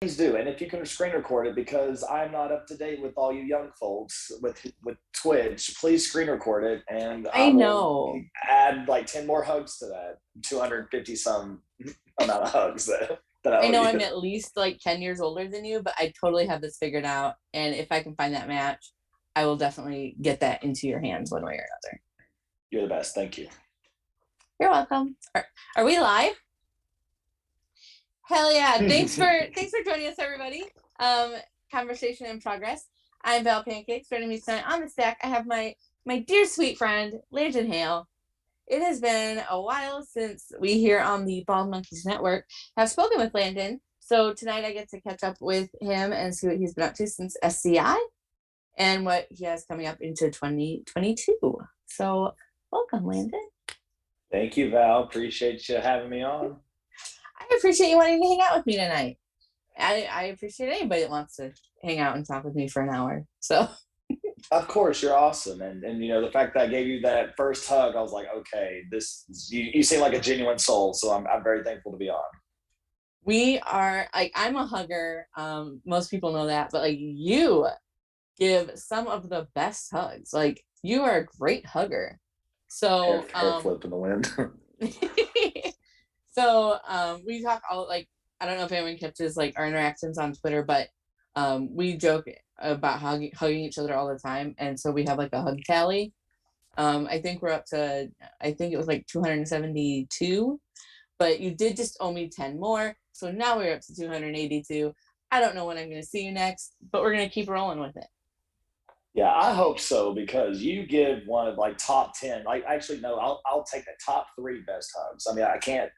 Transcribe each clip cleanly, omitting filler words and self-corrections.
Please do. And if you can screen record it, because I'm not up to date with all you young folks with Twitch, please screen record it, and I I will know. add like 10 more hugs to that 250 some amount of hugs that I I owe know you. I'm at least like 10 years older than you, but I totally have this figured out. And if I can find that match, I will definitely get that into your hands one way or another. You're the best. Thank you. You're welcome. Are we live? Hell yeah. Thanks for joining us, everybody. Conversation in progress. I'm Val Pancakes. Joining me tonight on the stack, I have my dear sweet friend, Landon Hale. It has been a while since we here on the Bald Monkeys Network have spoken with Landon. So tonight I get to catch up with him and see what he's been up to since SCI and what he has coming up into 2022. So welcome, Landon. Thank you, Val. Appreciate you having me on. I appreciate you wanting to hang out with me tonight. I appreciate anybody that wants to hang out and talk with me for an hour. So Of course, you're awesome. And you know, the fact that I gave you that first hug, I was like, okay, you seem like a genuine soul. So I'm very thankful to be on. we are like, I'm a hugger. Most people know that, but like you give some of the best hugs. Like you are a great hugger. So Hair flip in the wind. so we talk all like, I don't know if anyone catches like our interactions on Twitter, but we joke about hugging each other all the time, and so we have like a hug tally. I think we're up to, I think it was like 272, but you did just owe me 10 more, so now we're up to 282. I don't know when I'm going to see you next, but we're going to keep rolling with it. Yeah, I hope so, because you give one of like top 10. Like, actually, no, I'll take the top 3 best hugs. I mean, I can't,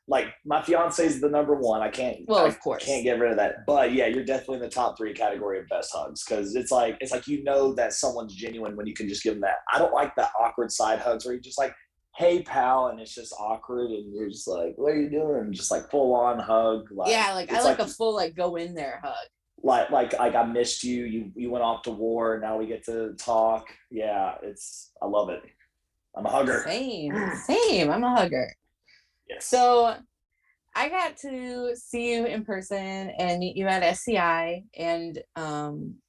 like, my fiance is the number one. Well, I of course. can't get rid of that. But yeah, you're definitely in the top 3 category of best hugs, because it's like you know that someone's genuine when you can just give them that. I don't like the awkward side hugs where you just like, hey pal, and it's just awkward and you're just like, what are you doing? Just like full on hug. Like, yeah, like I like a full like go in there hug. Like I missed you. You went off to war. Now we get to talk. Yeah, I love it. I'm a hugger. Same. I'm a hugger. Yes. So I got to see you in person and meet you at SCI, and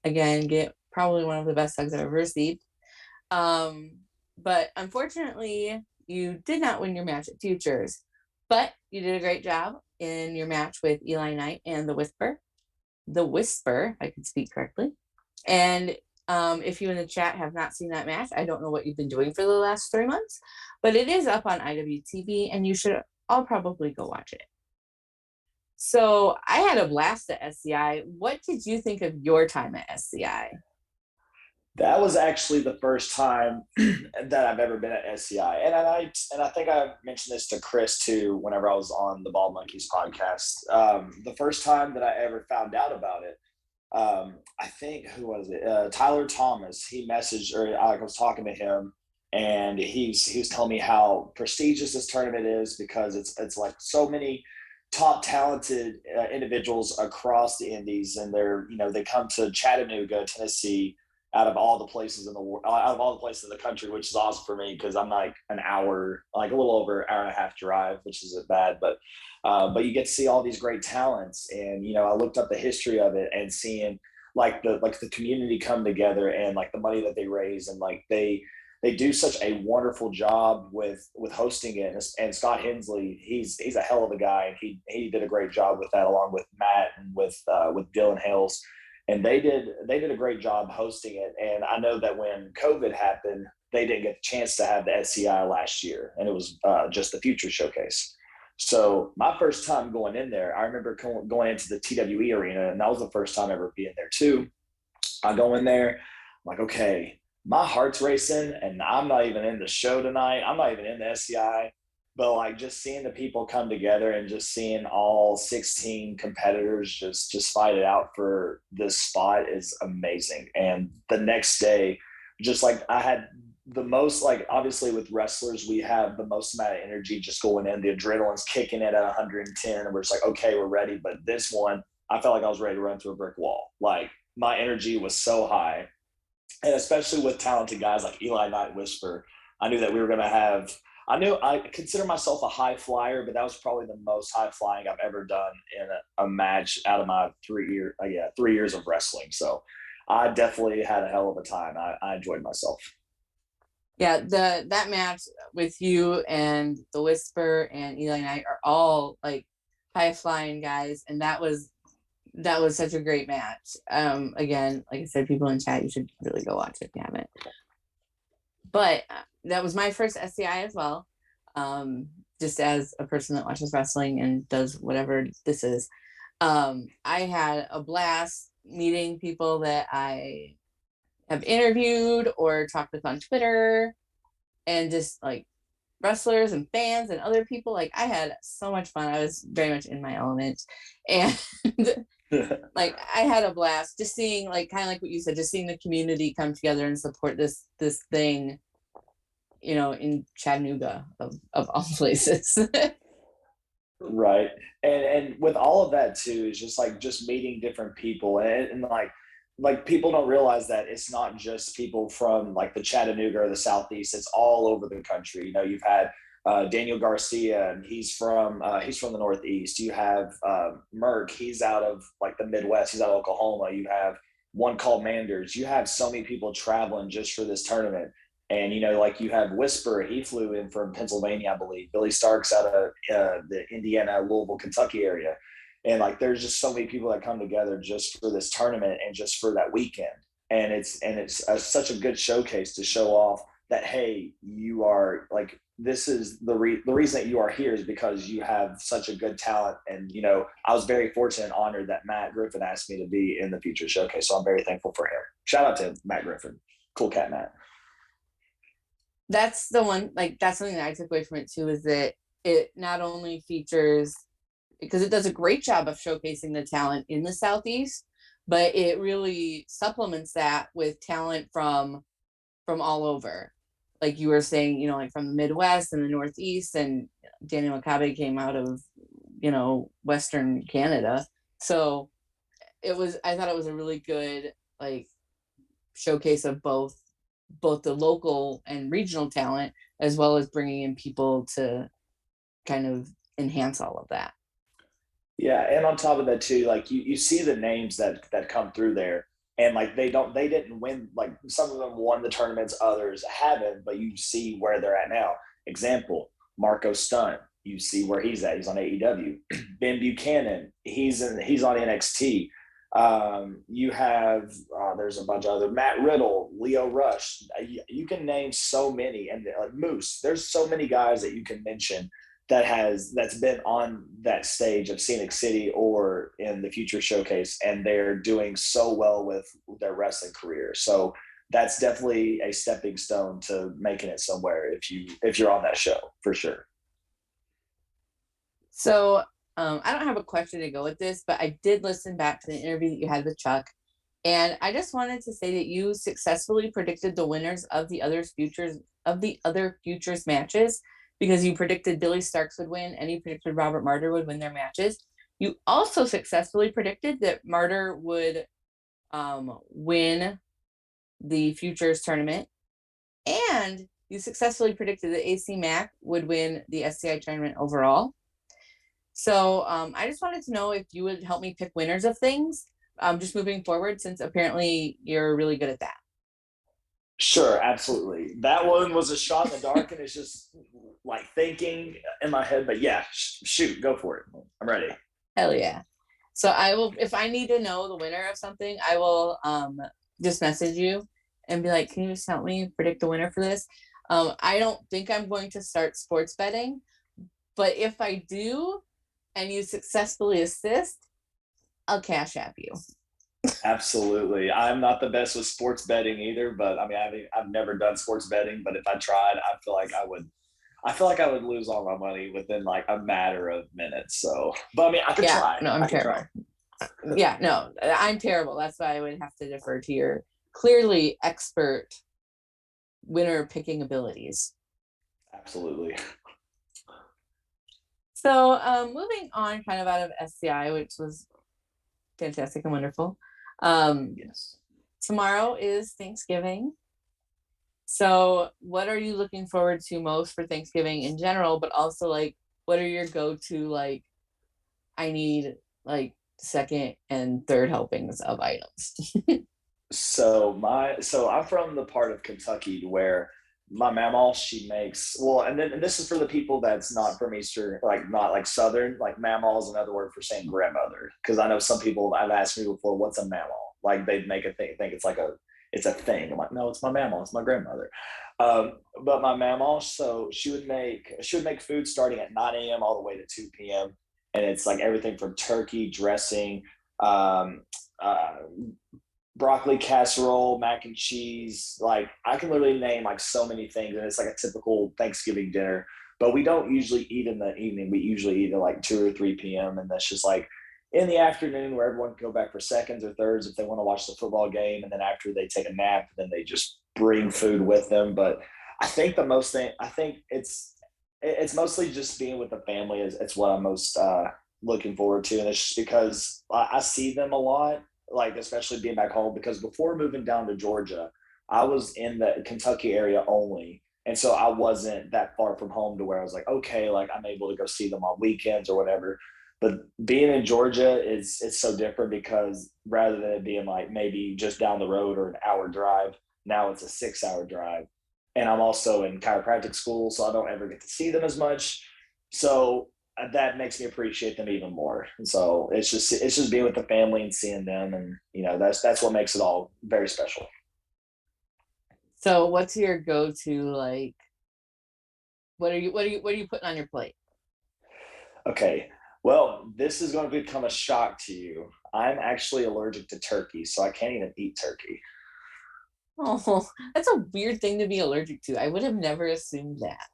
again get probably one of the best hugs I've ever received. But unfortunately, you did not win your match at Futures, but you did a great job in your match with Eli Knight and the Whisper, I can speak correctly. And if you in the chat have not seen that match, I don't know what you've been doing for the last 3 months, but it is up on IWTV and you should all probably go watch it. So I had a blast at SCI. What did you think of your time at SCI? That was actually the first time that I've ever been at SCI, and I think I mentioned this to Chris too whenever I was on the Bald Monkeys podcast. The first time that I ever found out about it, I think, who was it? Tyler Thomas. He messaged, or I was talking to him, and he was telling me how prestigious this tournament is, because it's like so many top talented individuals across the Indies, and they come to Chattanooga, Tennessee, out of all the places in the world, out of all the places in the country, which is awesome for me, because I'm like an hour, like a little over an hour and a half drive, which isn't bad, but you get to see all these great talents. And I looked up the history of it, and seeing like the community come together, and like the money that they raise, and like they do such a wonderful job with hosting it. And Scott Hensley, he's a hell of a guy, and he did a great job with that, along with Matt and with Dylan Hales. And they did a great job hosting it. And I know that when COVID happened, they didn't get the chance to have the SCI last year, and it was just the Future Showcase. So my first time going in there, I remember going into the TWE arena, and that was the first time ever being there too. I go in there, I'm like, okay, my heart's racing, and I'm not even in the show tonight. I'm not even in the SCI. But like, just seeing the people come together, and just seeing all 16 competitors just fight it out for this spot is amazing. And the next day, just like, I had the most, like, obviously with wrestlers, we have the most amount of energy just going in. The adrenaline's kicking in at 110, and we're just like, okay, we're ready. But this one, I felt like I was ready to run through a brick wall. Like, my energy was so high. And especially with talented guys like Eli Knight, Whisper, I knew that we were going to have, I consider myself a high flyer, but that was probably the most high flying I've ever done in a match out of my 3 years of wrestling. So I definitely had a hell of a time. I enjoyed myself. Yeah, that match with you and the Whisper and Eli and I are all like high flying guys, and that was such a great match. Again, like I said, people in chat, you should really go watch it if you haven't. But that was my first SCI as well. Just as a person that watches wrestling and does whatever this is. I had a blast meeting people that I have interviewed or talked with on Twitter, and just like wrestlers and fans and other people. Like, I had so much fun. I was very much in my element, and like I had a blast just seeing, like, kind of like what you said, just seeing the community come together and support this thing, in Chattanooga of all places. Right. And with all of that too, it's just meeting different people, and like people don't realize that it's not just people from like the Chattanooga or the Southeast. It's all over the country. You've had Daniel Garcia, and he's from the Northeast. You have Merck. He's out of like the Midwest. He's out of Oklahoma. You have one called Manders. You have so many people traveling just for this tournament. And, like you have Whisper, he flew in from Pennsylvania, I believe. Billy Stark's out of the Indiana, Louisville, Kentucky area. And like, there's just so many people that come together just for this tournament and just for that weekend. And it's such a good showcase to show off that, hey, you are like, this is the reason that you are here is because you have such a good talent. And, I was very fortunate and honored that Matt Griffin asked me to be in the Future Showcase. So I'm very thankful for him. Shout out to Matt Griffin. Cool cat, Matt. That's the one, like, that's something that I took away from it too, is that it not only features, because it does a great job of showcasing the talent in the Southeast, but it really supplements that with talent from all over. Like you were saying, like from the Midwest and the Northeast, and Daniel Makabe came out of, Western Canada. So I thought it was a really good, like, showcase of both the local and regional talent, as well as bringing in people to kind of enhance all of that. Yeah, and on top of that too, like you see the names that come through there, and like they didn't win. Like some of them won the tournaments, others haven't, but you see where they're at now. Example: Marco Stunt. You see where he's at. He's on AEW. Ben Buchanan. He's on NXT. You have there's a bunch of other Matt Riddle, Leo Rush. You can name so many, and Moose. There's so many guys that you can mention that's been on that stage of Scenic City or in the Future Showcase, and they're doing so well with their wrestling career. So that's definitely a stepping stone to making it somewhere if you're on that show, for sure. So I don't have a question to go with this, but I did listen back to the interview that you had with Chuck, and I just wanted to say that you successfully predicted the winners of the other futures matches, because you predicted Billy Starks would win and you predicted Robert Martyr would win their matches. You also successfully predicted that Martyr would win the futures tournament, and you successfully predicted that AC Mack would win the SCI tournament overall. So I just wanted to know if you would help me pick winners of things, just moving forward, since apparently you're really good at that. Sure, absolutely. That one was a shot in the dark, and it's just like thinking in my head. But yeah, shoot, go for it. I'm ready. Hell yeah. So I will, if I need to know the winner of something, I will just message you and be like, can you just help me predict the winner for this? I don't think I'm going to start sports betting, but if I do and you successfully assist, I'll cash app you. Absolutely. I'm not the best with sports betting either, but I mean, I've never done sports betting, but if I tried, I feel like I would lose all my money within like a matter of minutes. So, but I mean, I could try. No, I'm terrible. Yeah, no, I'm terrible. That's why I would have to defer to your clearly expert winner picking abilities. Absolutely. So moving on kind of out of SCI, which was fantastic and wonderful. Yes. Tomorrow is Thanksgiving. So what are you looking forward to most for Thanksgiving in general, but also like what are your go-to like I need like second and third helpings of items? So I'm from the part of Kentucky where my mamaw, she makes, well, and this is for the people that's not from Eastern, like not like Southern, like mamaw is another word for saying grandmother. Because I know some people have asked me before, what's a mamaw? Like they make a thing, think it's a thing. I'm like, no, it's my mamaw, it's my grandmother. But my mamaw, so she would make food starting at 9 a.m. all the way to 2 p.m. And it's like everything from turkey dressing, um, uh, broccoli casserole, mac and cheese. Like I can literally name like so many things, and it's like a typical Thanksgiving dinner. But we don't usually eat in the evening. We usually eat at like 2 or 3 p.m. And that's just like in the afternoon where everyone can go back for seconds or thirds if they want to watch the football game. And then after they take a nap, then they just bring food with them. But I think it's mostly just being with the family is it's what I'm most looking forward to, and it's just because I see them a lot, like especially being back home. Because before moving down to Georgia, I was in the Kentucky area only, and so I wasn't that far from home to where I was like, okay, like I'm able to go see them on weekends or whatever. But being in Georgia is it's so different because rather than it being like maybe just down the road or an hour drive, now it's a 6 hour drive. And I'm also in chiropractic school, so I don't ever get to see them as much. So that makes me appreciate them even more. And so it's just being with the family and seeing them, and that's what makes it all very special. So what's your go-to like what are you putting on your plate? Okay, well, this is going to become a shock to you. I'm actually allergic to turkey, so I can't even eat turkey. Oh, that's a weird thing to be allergic to. I would have never assumed that.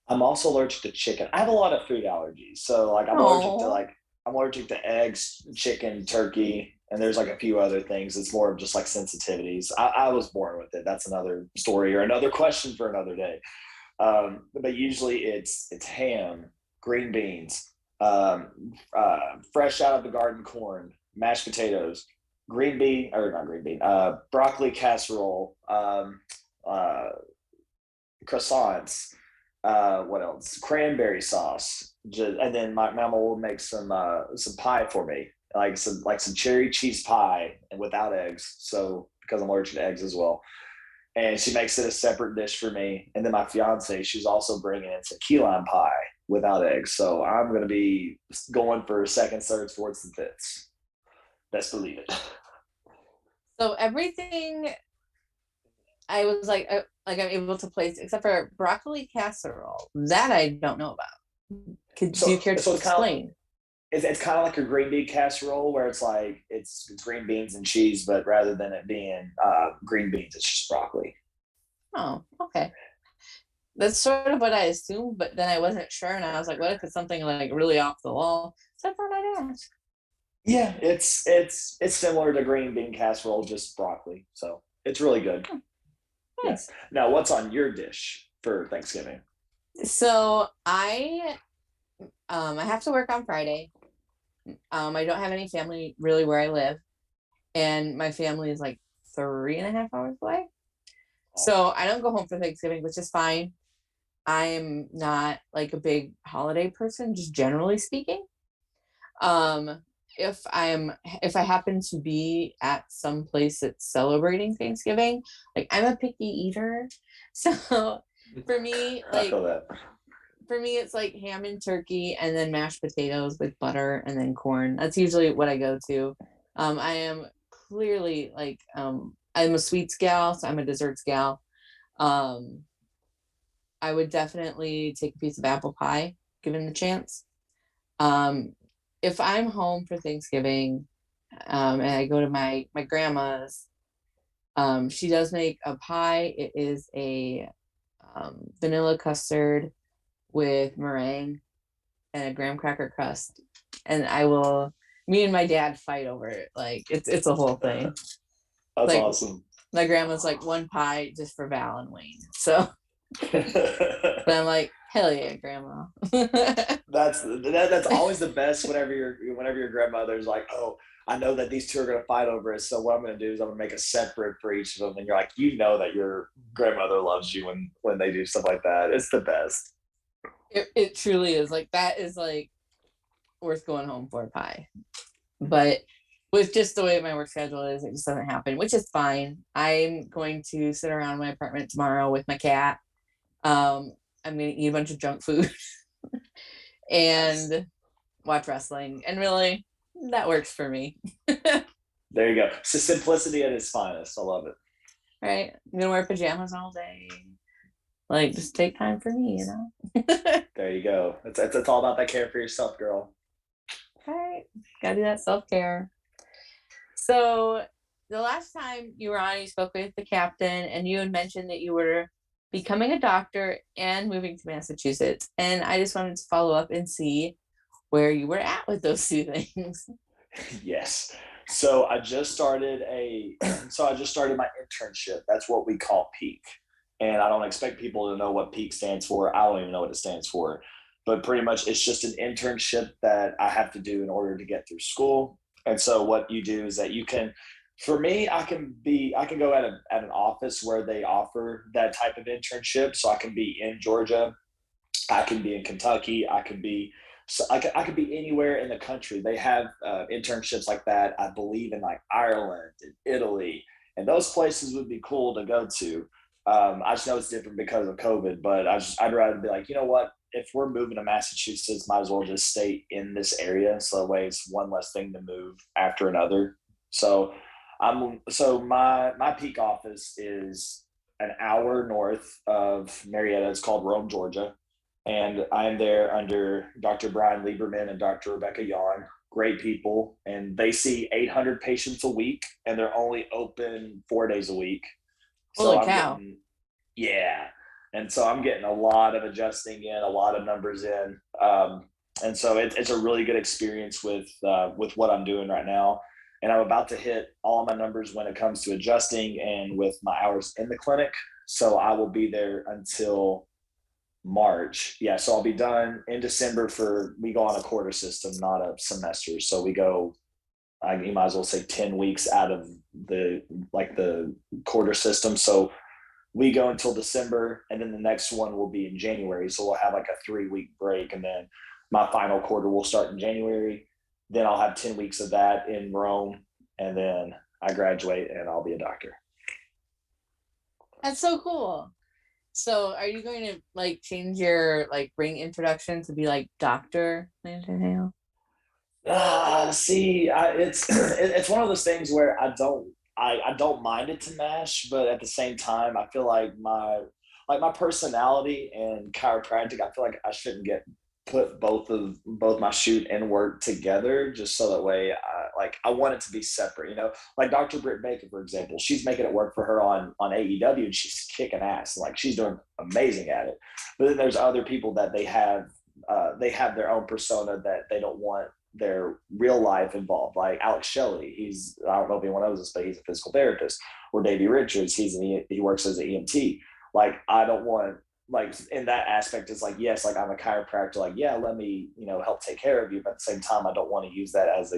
I'm also allergic to chicken. I have a lot of food allergies. So like Oh, I'm allergic to eggs, chicken, turkey, and there's like a few other things. It's more of just like sensitivities. I was born with it. That's another story or another question for another day. But usually it's ham, green beans, fresh out of the garden corn, mashed potatoes, green bean or not green bean, broccoli casserole, uh, croissants. What else? Cranberry sauce. And then my mama will make some pie for me, like some cherry cheese pie and without eggs. So because I'm allergic to eggs as well, and she makes it a separate dish for me. And then my fiance, she's also bringing in some key lime pie without eggs. So I'm going to be going for seconds, thirds, fourths, and fifths. Best believe it. so everything I was like I'm able to place except for broccoli casserole. That I don't know about. Do you So care so to it's kind of explain? it's kind of like a green bean casserole where it's like it's green beans and cheese, but rather than it being green beans, it's just broccoli. Oh, okay. That's sort of what I assumed, but then I wasn't sure, and I was like, what if it's something like really off the wall? So I thought I'd ask. Yeah, it's similar to green bean casserole, just broccoli. So it's really good. Hmm, Yeah. nice. Now, what's on your dish for Thanksgiving? So I have to work on Friday. I don't have any family really where I live, and my family is like 3.5 hours away. Oh, So I don't go home for Thanksgiving, which is fine. I'm not like a big holiday person, just generally speaking. Um, if I happen to be at some place that's celebrating Thanksgiving, like I'm a picky eater. So for me, I like feel that. for me it's like ham and turkey and then mashed potatoes with butter and then corn. That's usually what I go to. I am clearly like I'm a sweets gal, so I'm a desserts gal. Um, I would definitely take a piece of apple pie given the chance. Um, if I'm home for Thanksgiving, and I go to my grandma's, she does make a pie. It is a vanilla custard with meringue and a graham cracker crust. And me and my dad fight over it. Like it's a whole thing. That's Like awesome. my grandma's like one pie just for Val and Wayne. So, but I'm like, hell yeah, grandma. That's always the best whenever your grandmother's like, oh, I know that these two are going to fight over it. So what I'm going to do is I'm going to make a separate for each of them. And you're like, that your grandmother loves you when they do stuff like that. It's the best. It truly is. Like, that is like worth going home for a pie. But with just the way my work schedule is, it just doesn't happen, which is fine. I'm going to sit around my apartment tomorrow with my cat. I'm going to eat a bunch of junk food and watch wrestling. And really, that works for me. There you go. So simplicity at its finest. I love it. Right? I'm going to wear pajamas all day. Like, just take time for me, There you go. It's all about that care for yourself, girl. All right. Gotta do that self-care. So the last time you were on, you spoke with the captain, and you had mentioned that you were becoming a doctor and moving to Massachusetts. And I just wanted to follow up and see where you were at with those two things. Yes. So I just started my internship. That's what we call peak. And I don't expect people to know what peak stands for. I don't even know what it stands for. But pretty much it's just an internship that I have to do in order to get through school. And so what you do is that you can, for me, I can go at an office where they offer that type of internship. So I can be in Georgia, I can be in Kentucky, I could be anywhere in the country. They have internships like that, I believe, in like Ireland and Italy, and those places would be cool to go to. I just know it's different because of COVID, but I'd rather be like, you know what? If we're moving to Massachusetts, might as well just stay in this area. So that way it's one less thing to move after another. So my peak office is an hour north of Marietta. It's called Rome, Georgia. And I'm there under Dr. Brian Lieberman and Dr. Rebecca Yarn. Great people. And they see 800 patients a week, and they're only open 4 days a week. So Holy cow. Yeah. And so I'm getting a lot of adjusting in, a lot of numbers in. And so it's a really good experience with what I'm doing right now. And I'm about to hit all my numbers when it comes to adjusting and with my hours in the clinic. So I will be there until March. Yeah. So I'll be done in December. We go on a quarter system, not a semester. So we go, you might as well say 10 weeks out of the quarter system. So we go until December, and then the next one will be in January. So we'll have like a 3-week break, and then my final quarter will start in January. Then I'll have 10 weeks of that in Rome, and then I graduate and I'll be a doctor. That's so cool. So are you going to like change your like ring introduction to be like Dr. Landon Hale? It's one of those things where I don't mind it to mash, but at the same time, I feel like my personality and chiropractic, I feel like I shouldn't put both my shoot and work together, just so that way I want it to be separate, like Dr. Britt Baker, for example. She's making it work for her on AEW, and she's kicking ass. Like, she's doing amazing at it. But then there's other people that they have their own persona that they don't want their real life involved, like Alex Shelley. I don't know if anyone knows this, but he's a physical therapist. Or Davey Richards, he works as an EMT. Like, I don't want, like, in that aspect, it's like, yes, like, I'm a chiropractor, like, yeah, let me help take care of you, but at the same time, I don't want to use that as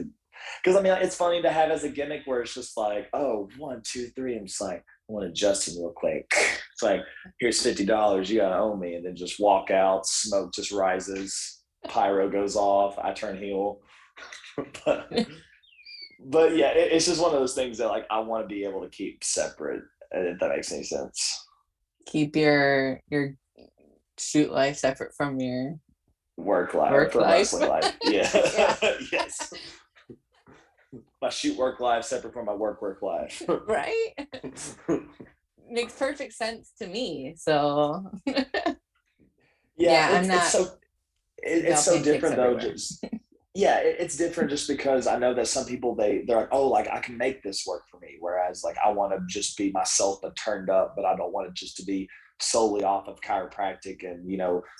because I mean, it's funny to have as a gimmick where it's just like, oh, 1, 2, 3, I'm just like, I want to adjust him real quick. It's like, here's $50, you gotta owe me. And then just walk out, smoke just rises, pyro goes off, I turn heel. but yeah, it's just one of those things that, like, I want to be able to keep separate, if that makes any sense. Keep your shoot life separate from your work life. Wrestling life. Yeah. Yes. My shoot work life separate from my work life. Right? Makes perfect sense to me. So yeah, it's so different though. It's different just because I know that some people they're like, oh, like, I can make this work for me, whereas like I want to just be myself but turned up, but I don't want it just to be solely off of chiropractic and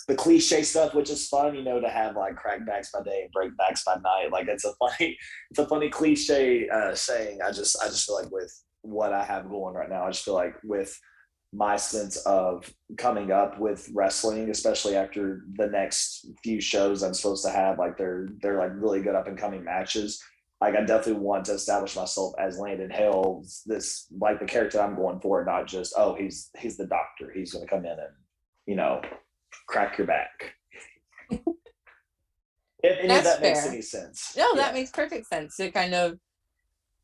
the cliche stuff, which is fun, to have like crackbacks by day and breakbacks by night. Like, it's a funny cliche saying. I just feel like with what I have going right now, I just feel like with my sense of coming up with wrestling, especially after the next few shows I'm supposed to have, like they're like really good up and coming matches. like I definitely want to establish myself as Landon Hale, this like the character I'm going for, not just, oh, he's the doctor. He's going to come in and, you know, crack your back. If any of That's that makes fair. any sense. No, that makes perfect sense to kind of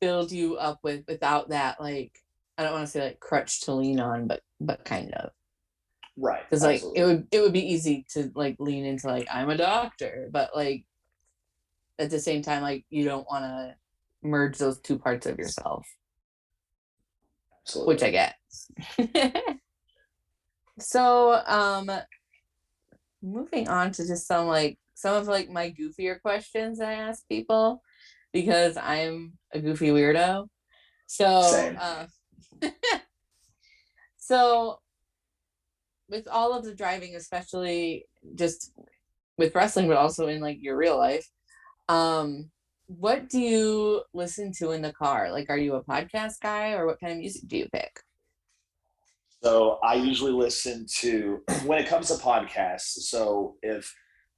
build you up without that, like, I don't want to say like crutch to lean on, but kind of. Right. Because like it would be easy to like lean into like I'm a doctor, but like at the same time, like you don't want to merge those two parts of yourself. Absolutely. Which I get. So moving on to just some of like my goofier questions I ask people, because I'm a goofy weirdo. So so with all of the driving, especially just with wrestling, but also in like your real life, what do you listen to in the car? Like, are you a podcast guy, or what kind of music do you pick? So I usually listen to, when it comes to podcasts, so if,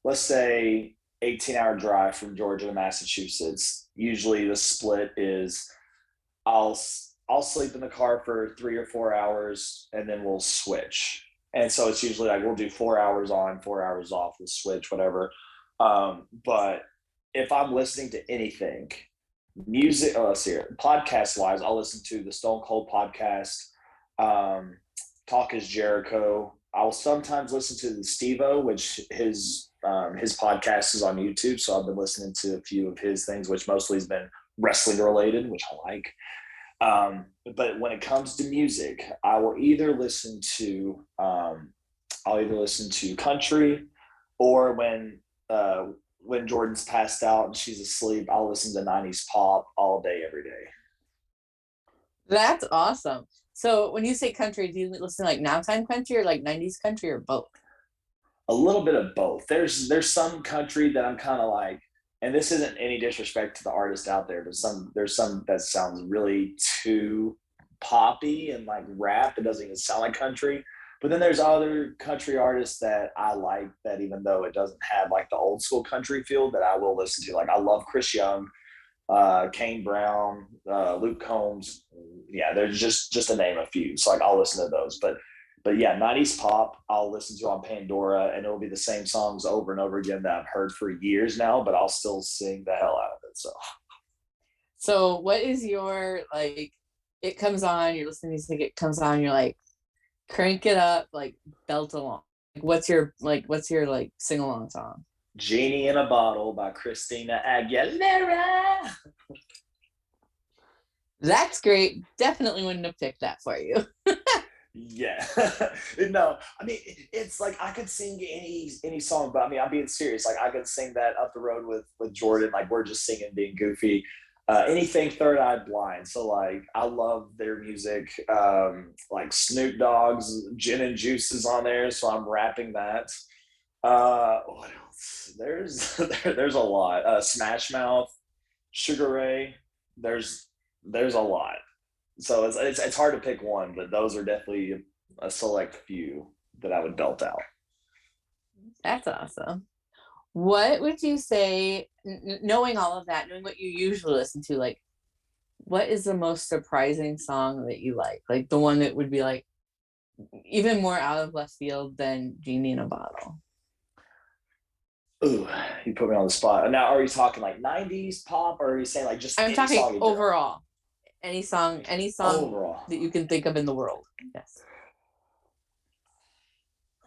let's say, 18-hour drive from Georgia to Massachusetts, usually the split is I'll sleep in the car for 3 or 4 hours, and then we'll switch. And so it's usually like we'll do 4 hours on, 4 hours off, we'll switch, whatever. But if I'm listening to anything, music, let's see here, podcast wise, I'll listen to the Stone Cold podcast, Talk is Jericho. I'll sometimes listen to the Steve-O, which his podcast is on YouTube. So I've been listening to a few of his things, which mostly has been wrestling related, which I like. But when it comes to music, I will either listen to country, or when Jordan's passed out and she's asleep, I'll listen to 90s pop all day, every day. That's awesome. So when you say country, do you listen to like now time country or like 90s country, or both? A little bit of both. There's some country that I'm kind of like, and this isn't any disrespect to the artist out there, but there's some that sounds really too poppy and like rap. It doesn't even sound like country. But then there's other country artists that I like, that even though it doesn't have like the old school country feel, that I will listen to. Like I love Chris Young, Kane Brown, Luke Combs. Yeah, there's just to name a few. So like I'll listen to those. But yeah, 90s pop I'll listen to on Pandora, and it'll be the same songs over and over again that I've heard for years now, but I'll still sing the hell out of it. So what is your, like, it comes on, you're listening to music, it comes on, you're like, crank it up, like belt along. Like, what's your sing along song? Genie in a Bottle by Christina Aguilera. That's great. Definitely wouldn't have picked that for you. Yeah. No, I mean, it's like I could sing any song, but I mean, I'm being serious. Like I could sing that Up the Road with Jordan. Like we're just singing, being goofy. Anything Third Eye Blind. So like I love their music. Like Snoop Dogg's Gin and Juice is on there, so I'm rapping that. What else? There's a lot. Smash Mouth, Sugar Ray. There's a lot. So it's hard to pick one, but those are definitely a select few that I would belt out. That's awesome. What would you say, knowing all of that, knowing what you usually listen to, like, what is the most surprising song that you like? Like the one that would be like even more out of left field than Genie in a Bottle? Ooh, you put me on the spot. Now, are you talking like 90s pop, or are you saying like just I'm talking overall? Any song overall that you can think of in the world. Yes.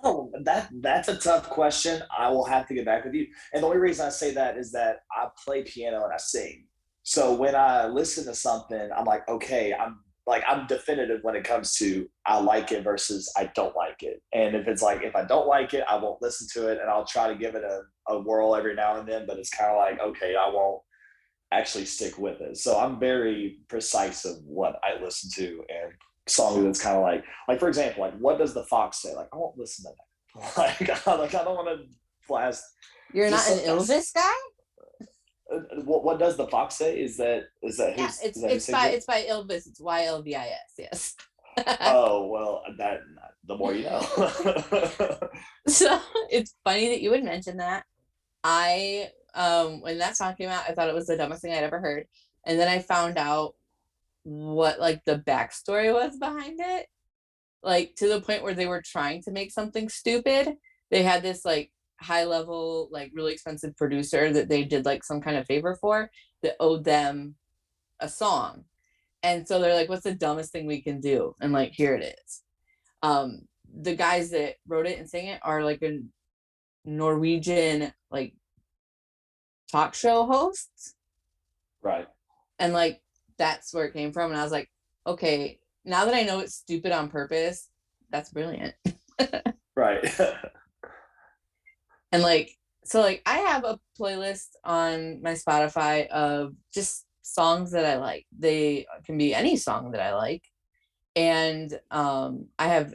Oh, that's a tough question. I will have to get back with you. And the only reason I say that is that I play piano and I sing. So when I listen to something, I'm like, okay, I'm definitive when it comes to I like it versus I don't like it. And if it's like, if I don't like it, I won't listen to it, and I'll try to give it a whirl every now and then, but it's kind of like, okay, I won't actually stick with it. So I'm very precise of what I listen to, and song that's kind of like for example, like what does the Fox say? Like I won't listen to that. Like I don't want to blast. You're not an Elvis guy? What does the Fox say? Is that yeah, it's by Elvis. It's YLVIS. Yes. Oh well, that the more you know. So it's funny that you would mention that. I when that song came out, I thought it was the dumbest thing I'd ever heard. And then I found out what like the backstory was behind it. Like to the point where they were trying to make something stupid. They had this like high level, like really expensive producer that they did like some kind of favor for that owed them a song. And so they're like, what's the dumbest thing we can do? And like, here it is. The guys that wrote it and sang it are like a Norwegian like talk show hosts. Right. And like that's where it came from. And I was like, okay, now that I know it's stupid on purpose, that's brilliant. Right. And like, so like I have a playlist on my Spotify of just songs that I like. They can be any song that I like. And I have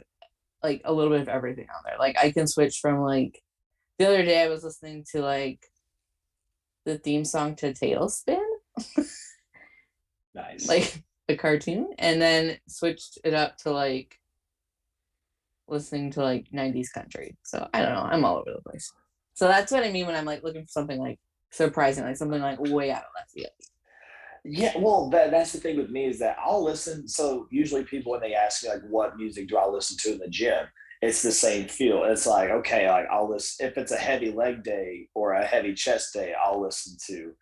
like a little bit of everything on there. Like I can switch from like the other day I was listening to like the theme song to Tailspin. Nice. Like the cartoon, and then switched it up to like listening to like 90s country. So I don't know, I'm all over the place. So that's what I mean when I'm like looking for something like surprising, like something like way out of left field. Yeah, well, that's the thing with me is that I'll listen. So usually people, when they ask me like, what music do I listen to in the gym? It's the same feel. It's like, okay, like I'll listen, if it's a heavy leg day or a heavy chest day, I'll listen to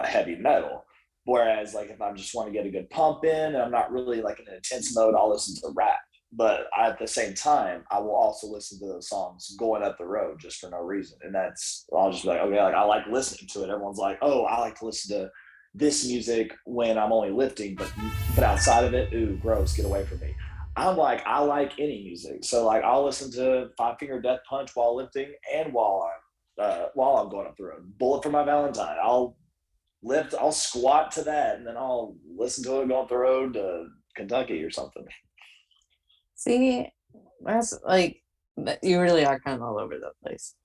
heavy metal. Whereas like if I just want to get a good pump in and I'm not really like in an intense mode, I'll listen to rap. But at the same time, I will also listen to those songs going up the road just for no reason. And I'll just be like, okay, like I like listening to it. Everyone's like, oh, I like to listen to this music when I'm only lifting, but outside of it, ooh, gross, get away from me. I'm like, I like any music. So like I'll listen to Five Finger Death Punch while lifting and while I'm going up the road. Bullet for My Valentine. I'll squat to that and then I'll listen to it going up the road to Kentucky or something. See, that's like you really are kind of all over the place.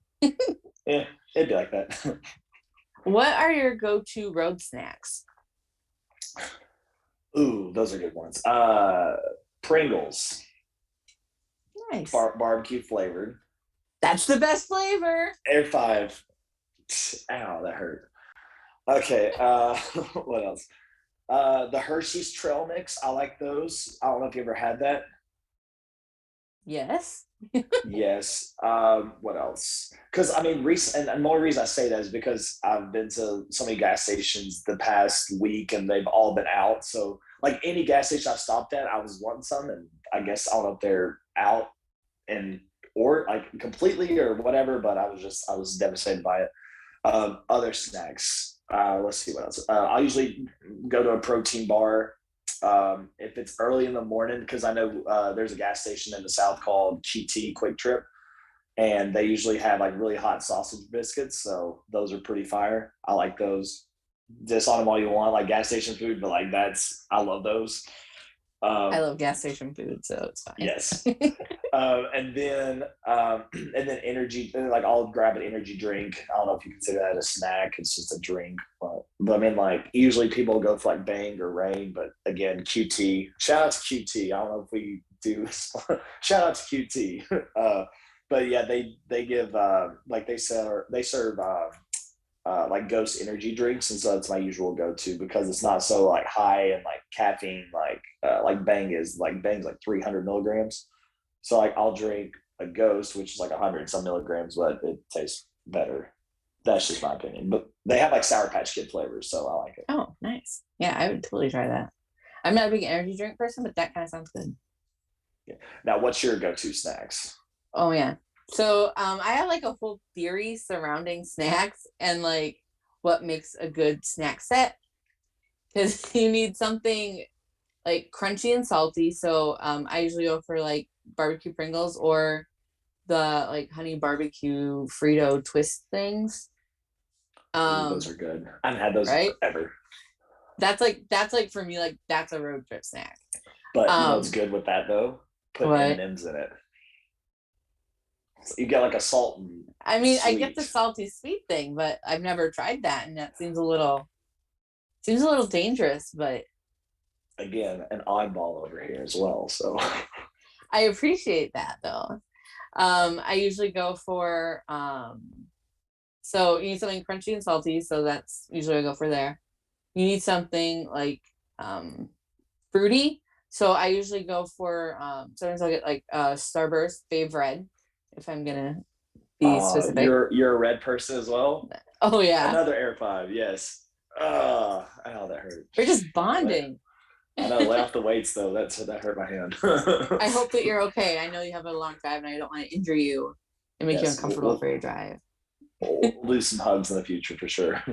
Yeah, it'd be like that. What are your go-to road snacks? Ooh, those are good ones. Pringles. Nice. Barbecue flavored. That's the best flavor. Air 5. Ow, that hurt. Okay, what else? The Hershey's Trail Mix. I like those. I don't know if you ever had that. Yes. Yes. What else? Because I mean, and the only reason I say that is because I've been to so many gas stations the past week, and they've all been out. So, like any gas station I stopped at, I was wanting some, and I guess I don't know if they're out and or like completely or whatever. But I was devastated by it. Other snacks. Let's see what else. I usually go to a protein bar if it's early in the morning, because I know there's a gas station in the South called QT Quick Trip, and they usually have like really hot sausage biscuits. So those are pretty fire. I like those. Just on them all you want, like gas station food, but like I love those. I love gas station food, so it's fine. Yes. And then energy, like I'll grab an energy drink. I don't know if you consider that a snack. It's just a drink. But I mean, like usually people go for like Bang or Rain, but again, QT. Shout out to QT. I don't know if we do. Shout out to QT. But yeah, they give like they serve like Ghost energy drinks, and so that's my usual go-to because it's not so like high and like caffeine like Bang is. Like Bang's like 300 milligrams, so like I'll drink a Ghost, which is like 100 and some milligrams, but it tastes better. That's just my opinion. But they have like Sour Patch Kid flavors, so I like it. Oh, nice. Yeah, I would totally try that. I'm not a big energy drink person, but that kind of sounds good. Yeah. Now, what's your go-to snacks? Oh yeah. So I have like a whole theory surrounding snacks and like what makes a good snack set, because you need something like crunchy and salty. So I usually go for like barbecue Pringles or the like honey barbecue Frito twist things. Those are good. I haven't had those in forever. That's like for me, like that's a road trip snack. But you know what's good with that though? Put M&Ms in it. So you get like a salt and I mean, sweet. I get the salty sweet thing, but I've never tried that, and that seems a little dangerous. But again, an oddball over here as well. So I appreciate that though. I usually go for So you need something crunchy and salty. So that's usually I go for there. You need something like fruity. So I usually go for sometimes I'll get like Starburst Fave Red if I'm gonna be specific. You're a red person as well. Oh yeah, Another Air 5, yes. Oh, that hurt. we're just bonding. I know, lay off the weights though. That hurt my hand. I hope that you're okay. I know you have a long drive and I don't want to injure you and make you Yes, uncomfortable for your drive. we'll do some hugs in the future for sure.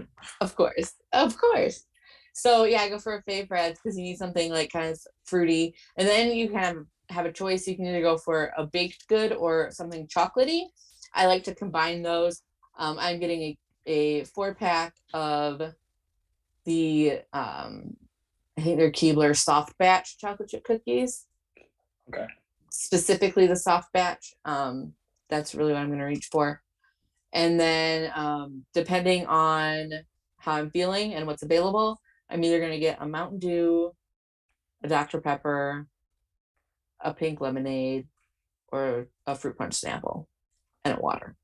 Of course. Of course. So yeah, I go for a favorite because you need something like kind of fruity. And then you kind of have a choice. You can either go for a baked good or something chocolatey. I like to combine those. I'm getting a 4-pack of the I think they're Keebler soft batch chocolate chip cookies. Okay. Specifically the soft batch. That's really what I'm gonna reach for. And then depending on how I'm feeling and what's available, I'm either going to get a Mountain Dew, a Dr. Pepper, a pink lemonade, or a fruit punch Snapple, and a water.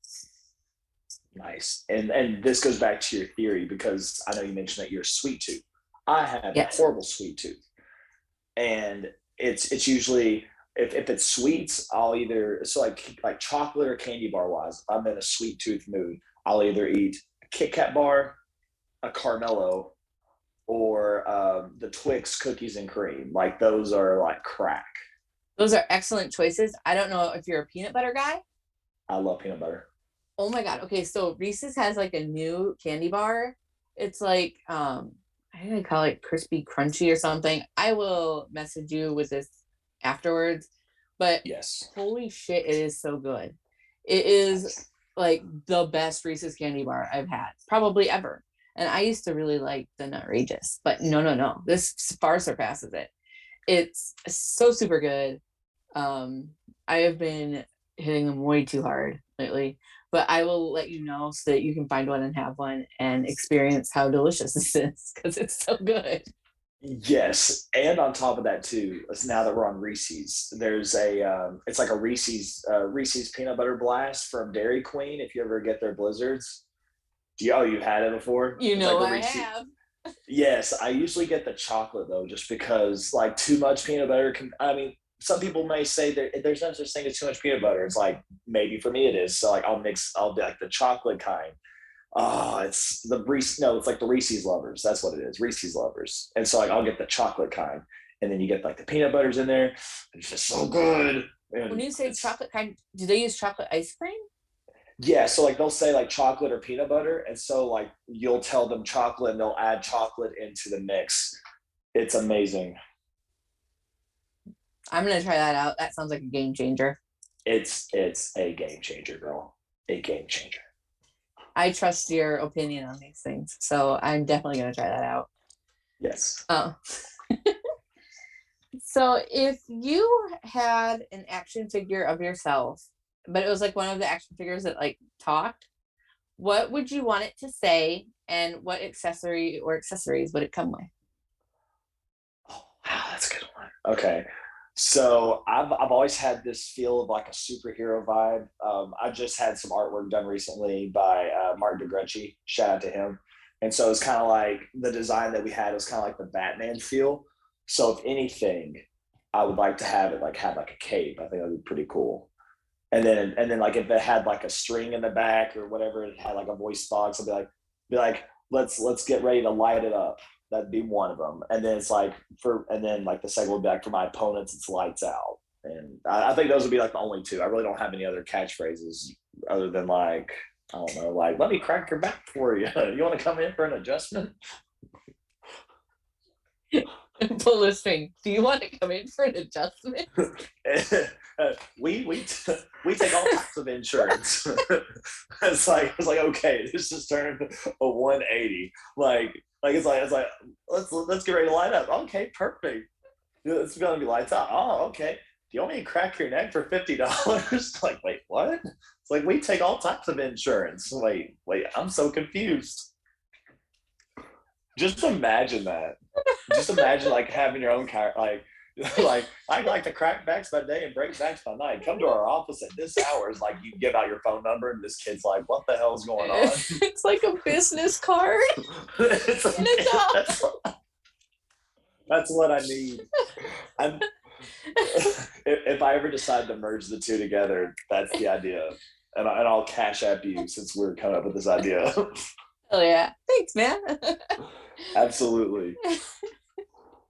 Nice. And this goes back to your theory because I know you mentioned that you're a sweet tooth. I have a horrible sweet tooth. And it's usually if it's sweets, I'll either like chocolate or candy bar wise, if I'm in a sweet tooth mood, I'll either eat a Kit Kat bar, a Carmelo, or the Twix cookies and cream. Like those are like crack. Those are excellent choices. I don't know if you're a peanut butter guy. I love peanut butter. Oh my God. Okay, so Reese's has like a new candy bar. It's like I think they call it crispy crunchy or something. I will message you with this afterwards. But yes, holy shit, it is so good. It is like the best Reese's candy bar I've had, probably ever. And I used to really like the Nutrageous, but no. This far surpasses it. It's so super good. I have been hitting them way too hard lately, but I will let you know so that you can find one and have one and experience how delicious this is because it's so good. Yes, and on top of that too, now that we're on Reese's, there's it's like a Reese's peanut butter blast from Dairy Queen. If you ever get their blizzards, you've had it before? You know, like I have. Yes, I usually get the chocolate though, just because like too much peanut butter can. I mean, some people may say there's no such thing as too much peanut butter. It's like maybe for me it is. So like I'll be like the chocolate kind. It's the Reese. No, it's like the Reese's Lovers. That's what it is, Reese's Lovers. And so like I'll get the chocolate kind, and then you get like the peanut butters in there. It's just so good. And when you say chocolate kind, do they use chocolate ice cream? Yeah, so like they'll say like chocolate or peanut butter, and so like you'll tell them chocolate, and they'll add chocolate into the mix. It's amazing. I'm gonna try that out. That sounds like a game changer. It's a game changer, girl. A game changer. I trust your opinion on these things, so I'm definitely going to try that out. Yes. Oh. So if you had an action figure of yourself, but it was like one of the action figures that like talked, what would you want it to say, and what accessory or accessories would it come with? Oh, wow, that's a good one. Okay. So I've always had this feel of like a superhero vibe. I just had some artwork done recently by Mark DeGrucci. Shout out to him. And so it's kind of like the design that we had was kind of like the Batman feel. So if anything, I would like to have it like have like a cape. I think that'd be pretty cool. And then like if it had like a string in the back or whatever, it had like a voice box. I'd be like, let's get ready to light it up. That'd be one of them. And then it's like and then like the second would be like for my opponents, it's lights out. And I think those would be like the only two. I really don't have any other catchphrases other than like, I don't know, like, let me crack your back for you. You want to come in for an adjustment? Pull the string. Do you want to come in for an adjustment? we take all types of insurance. It's like okay, this just turned a 180. It's like let's get ready to light up. Okay, perfect. It's gonna be lights out. Oh, okay. Do you want me to crack your neck for $50? Like, wait, what? It's like we take all types of insurance. Wait, I'm so confused. Just imagine that. Just imagine like having your own car, like Like, I like to crack backs by day and break backs by night. Come to our office at this hour. It's like you give out your phone number, and this kid's like, "What the hell's going on?" It's like a business card. That's, that's what I need. If I ever decide to merge the two together, that's the idea. And I'll cash app you since we're coming up with this idea. Oh yeah, thanks, man. Absolutely.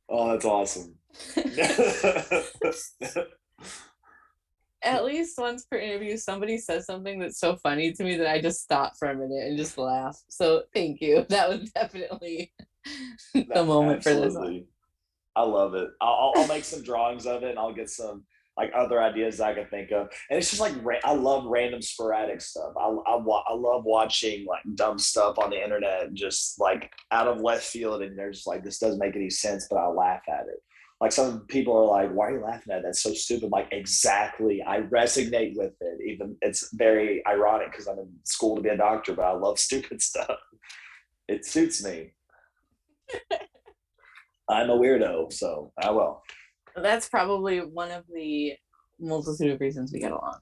Oh, that's awesome. At least once per interview, somebody says something that's so funny to me that I just stop for a minute and just laugh. So thank you. That was definitely the moment for this one. I love it. I'll make some drawings of it, and I'll get some like other ideas I can think of. And it's just like I love random sporadic stuff. I love watching like dumb stuff on the internet and just like out of left field, and they're just like, this doesn't make any sense, but I laugh at it. Like some people are like, why are you laughing at that? That's so stupid. I'm like, exactly. I resonate with it. Even it's very ironic because I'm in school to be a doctor, but I love stupid stuff. It suits me. I'm a weirdo, so I will. That's probably one of the multitude of reasons we get along.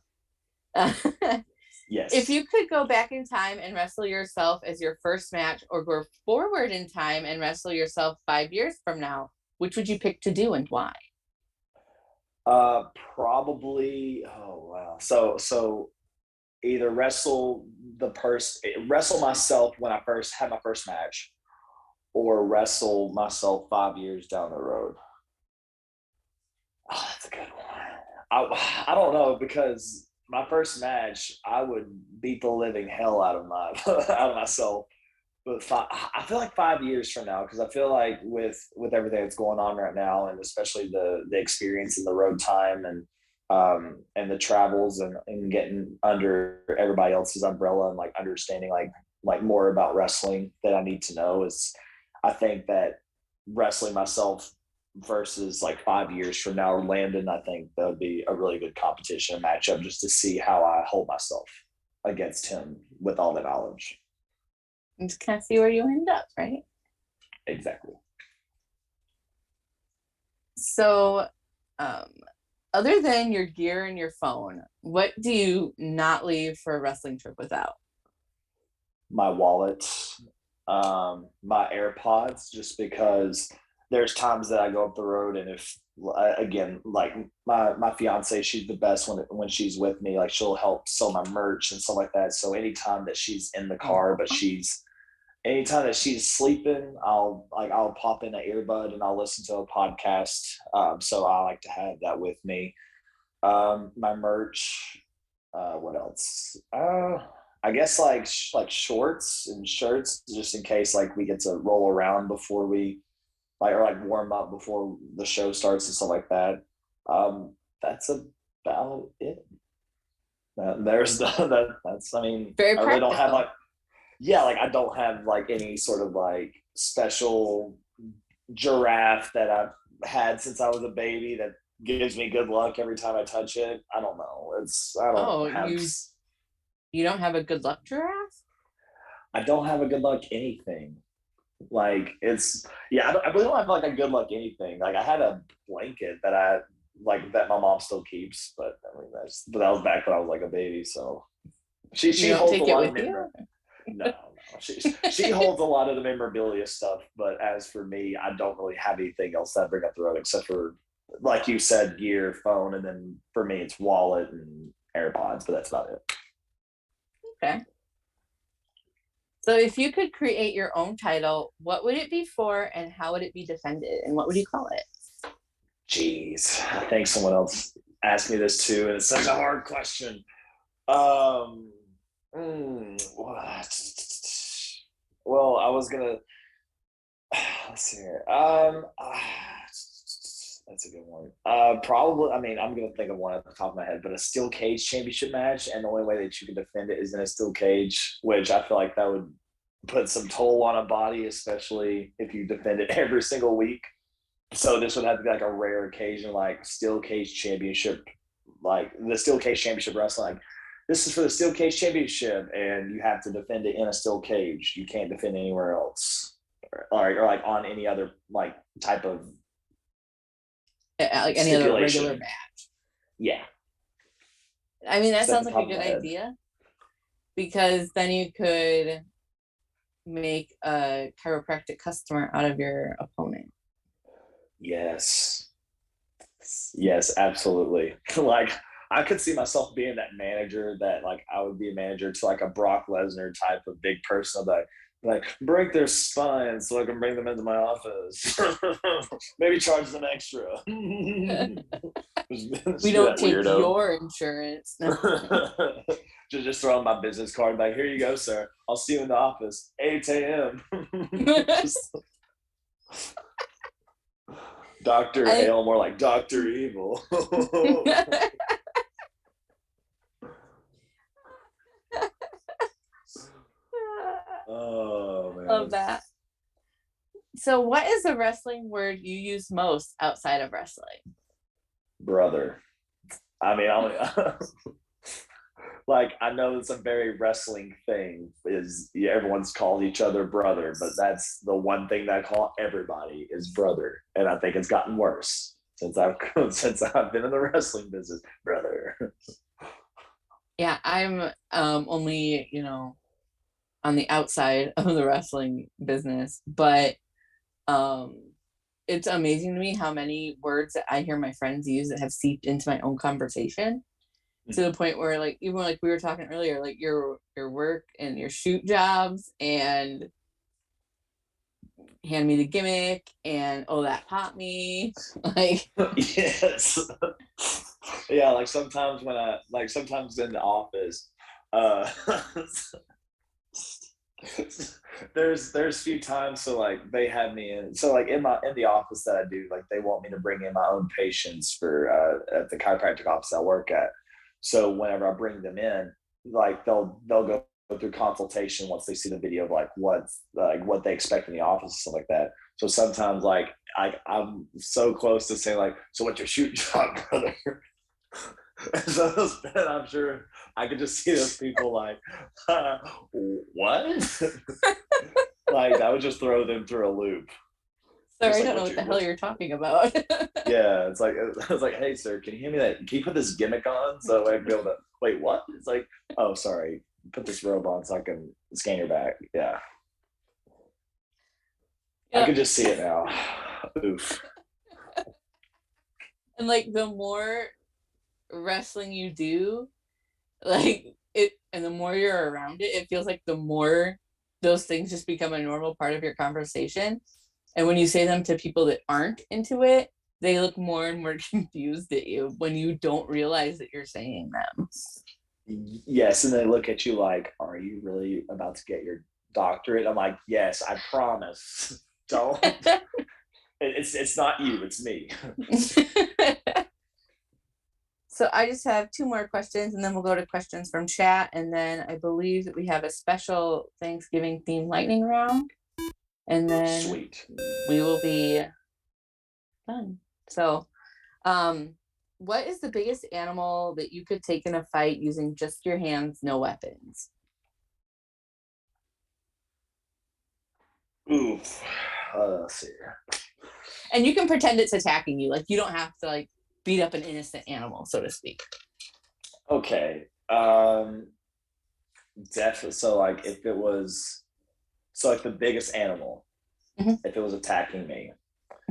Yes. If you could go back in time and wrestle yourself as your first match, or go forward in time and wrestle yourself 5 years from now, which would you pick to do and why? Probably. Oh wow. So either wrestle myself when I first had my first match, or wrestle myself 5 years down the road. Oh, that's a good one. I don't know, because my first match, I would beat the living hell out of myself. But I feel like 5 years from now, because I feel like with everything that's going on right now, and especially the experience and the road time and the travels and getting under everybody else's umbrella and like understanding like more about wrestling that I need to know, is I think that wrestling myself versus like 5 years from now, Landon, I think that would be a really good competition matchup, just to see how I hold myself against him with all the knowledge. And just kind of see where you end up, right? Exactly. So, other than your gear and your phone, what do you not leave for a wrestling trip without? My wallet, my AirPods, just because there's times that I go up the road, and if again, like my fiance, she's the best when she's with me. Like, she'll help sell my merch and stuff like that. So anytime that she's in the car, but anytime that she's sleeping, I'll pop in an earbud and I'll listen to a podcast. So I like to have that with me. My merch. What else? I guess like shorts and shirts, just in case like we get to roll around before we or like warm up before the show starts and stuff like that. That's about it. There's that's, I mean, Very I really don't have practical. like, yeah, like I don't have like any sort of like special giraffe that I've had since I was a baby that gives me good luck every time I touch it. I don't know. Oh, you don't have a good luck giraffe? I don't have a good luck anything. Like, I really don't have like a good luck anything. Like, I had a blanket that my mom still keeps, but I mean but that was back when I was like a baby. So she You don't holds a take it lot of with you? no. She holds a lot of the memorabilia stuff, but as for me, I don't really have anything else that I bring up the road except for, like you said, gear, phone, and then for me it's wallet and AirPods, but that's about it. Okay. So if you could create your own title, what would it be for, and how would it be defended, and what would you call it? Jeez, I think someone else asked me this too, and it's such a hard question. What? Well, I was gonna. Let's see here. That's a good one. Probably. I mean, I'm gonna think of one at the top of my head, but a steel cage championship match, and the only way that you can defend it is in a steel cage, which I feel like that would put some toll on a body, especially if you defend it every single week. So this would have to be like a rare occasion, like steel cage championship, like the steel cage championship wrestling. Like, this is for the steel cage championship, and you have to defend it in a steel cage. You can't defend anywhere else, or like on any other like type of like any other regular match. Yeah. I mean, that sounds like a good idea, because then you could make a chiropractic customer out of your opponent. Yes, absolutely. Like, I could see myself being that manager, that like I would be a manager to like a Brock Lesnar type of big person that like break their spine so I can bring them into my office. Maybe charge them extra. We don't take weirdo. Your insurance. just throw on my business card, like, here you go, sir. I'll see you in the office, 8 a.m. Dr. Hale, more like Dr. Evil. Oh, man. Love that. So what is the wrestling word you use most outside of wrestling? Brother. I mean, like, I know it's a very wrestling thing, is everyone's called each other brother, but that's the one thing that I call everybody is brother. And I think it's gotten worse since I've been in the wrestling business. Brother. Yeah, I'm only, on the outside of the wrestling business, but it's amazing to me how many words that I hear my friends use that have seeped into my own conversation, to the point where, like, even like we were talking earlier, like your work and your shoot jobs and hand me the gimmick and oh, that popped me, like. Yes. Yeah, like sometimes sometimes in the office, there's few times, so like they have me in, so like in the office that I do, like they want me to bring in my own patients for at the chiropractic office I work at. So whenever I bring them in, like they'll go through consultation once they see the video of like what they expect in the office and stuff like that. So sometimes like I'm so close to saying like, so what's your shoot job, brother? So I'm sure I could just see those people like, what? Like, I would just throw them through a loop. Sorry, I don't know what the hell you're talking about. Yeah, it's like, I was like, hey, sir, can you hand me that? Can you put this gimmick on so I can be able to, wait, what? It's like, oh, sorry, put this robe on so I can scan your back. Yeah. Yep. I can just see it now. Oof. And like, the more wrestling you do, like it, and the more you're around it, it feels like the more those things just become a normal part of your conversation. And when you say them to people that aren't into it, they look more and more confused at you when you don't realize that you're saying them. Yes, and they look at you like, are you really about to get your doctorate? I'm like, yes, I promise. Don't. It's not you, it's me. So I just have 2 more questions, and then we'll go to questions from chat. And then I believe that we have a special Thanksgiving themed lightning round. And then sweet, we will be done. So, what is the biggest animal that you could take in a fight using just your hands, no weapons? Oof. Let's see. And you can pretend it's attacking you. Like, you don't have to like beat up an innocent animal, so to speak. Okay. Definitely. So like, if it was, so like the biggest animal, mm-hmm. if it was attacking me,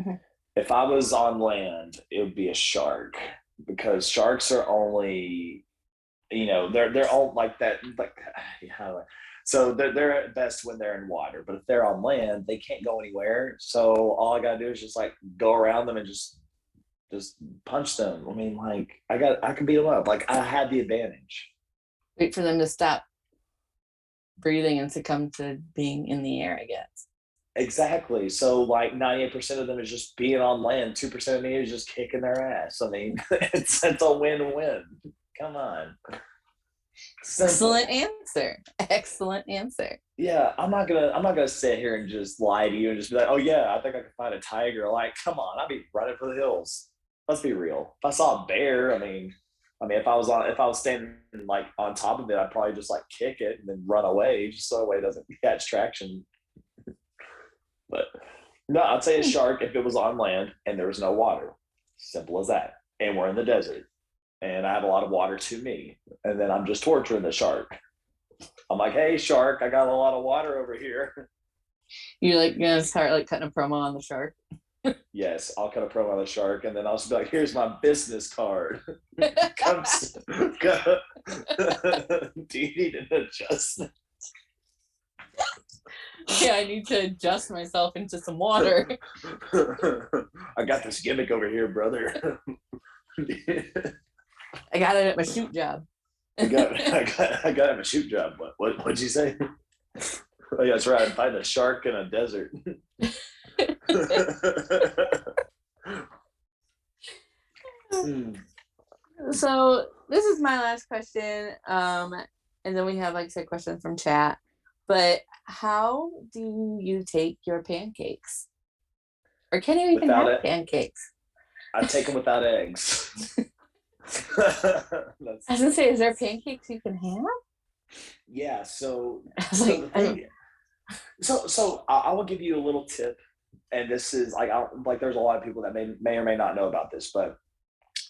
mm-hmm. if I was on land, it would be a shark, because sharks are only, they're all like that, like, so they're at best when they're in water, but if they're on land, they can't go anywhere. So all I gotta do is just like go around them and just punch them. I mean, like, I can beat them up. Like, I had the advantage. Wait for them to stop breathing and succumb to being in the air, I guess. Exactly. So like 98% of them is just being on land. 2% of me is just kicking their ass. I mean, it's a win-win. Come on. Simple. Excellent answer. Yeah, I'm not gonna sit here and just lie to you and just be like, oh yeah, I think I can find a tiger. Like, come on, I'd be running for the hills. Let's be real. If I saw a bear, I mean, if I was standing like on top of it, I'd probably just like kick it and then run away, just so the way it doesn't catch traction. But no, I'd say a shark if it was on land and there was no water. Simple as that. And we're in the desert, and I have a lot of water to me, and then I'm just torturing the shark. I'm like, hey, shark, I got a lot of water over here. You're like gonna start like cutting a promo on the shark. Yes, I'll cut a promo on the shark, and then I'll just be like, here's my business card. Come, go. Do you need an adjustment? Yeah, I need to adjust myself into some water. I got this gimmick over here, brother. I got it at my shoot job. I got it at my shoot job. What'd you say? Oh, yeah, that's right. I'm fighting a shark in a desert. So this is my last question. And then we have, like I said, questions from chat. But how do you take your pancakes? Or can you even have pancakes? I take them without eggs. I was gonna say, is there pancakes you can have? Yeah, so so I will give you a little tip, and this is like there's a lot of people that may or may not know about this, but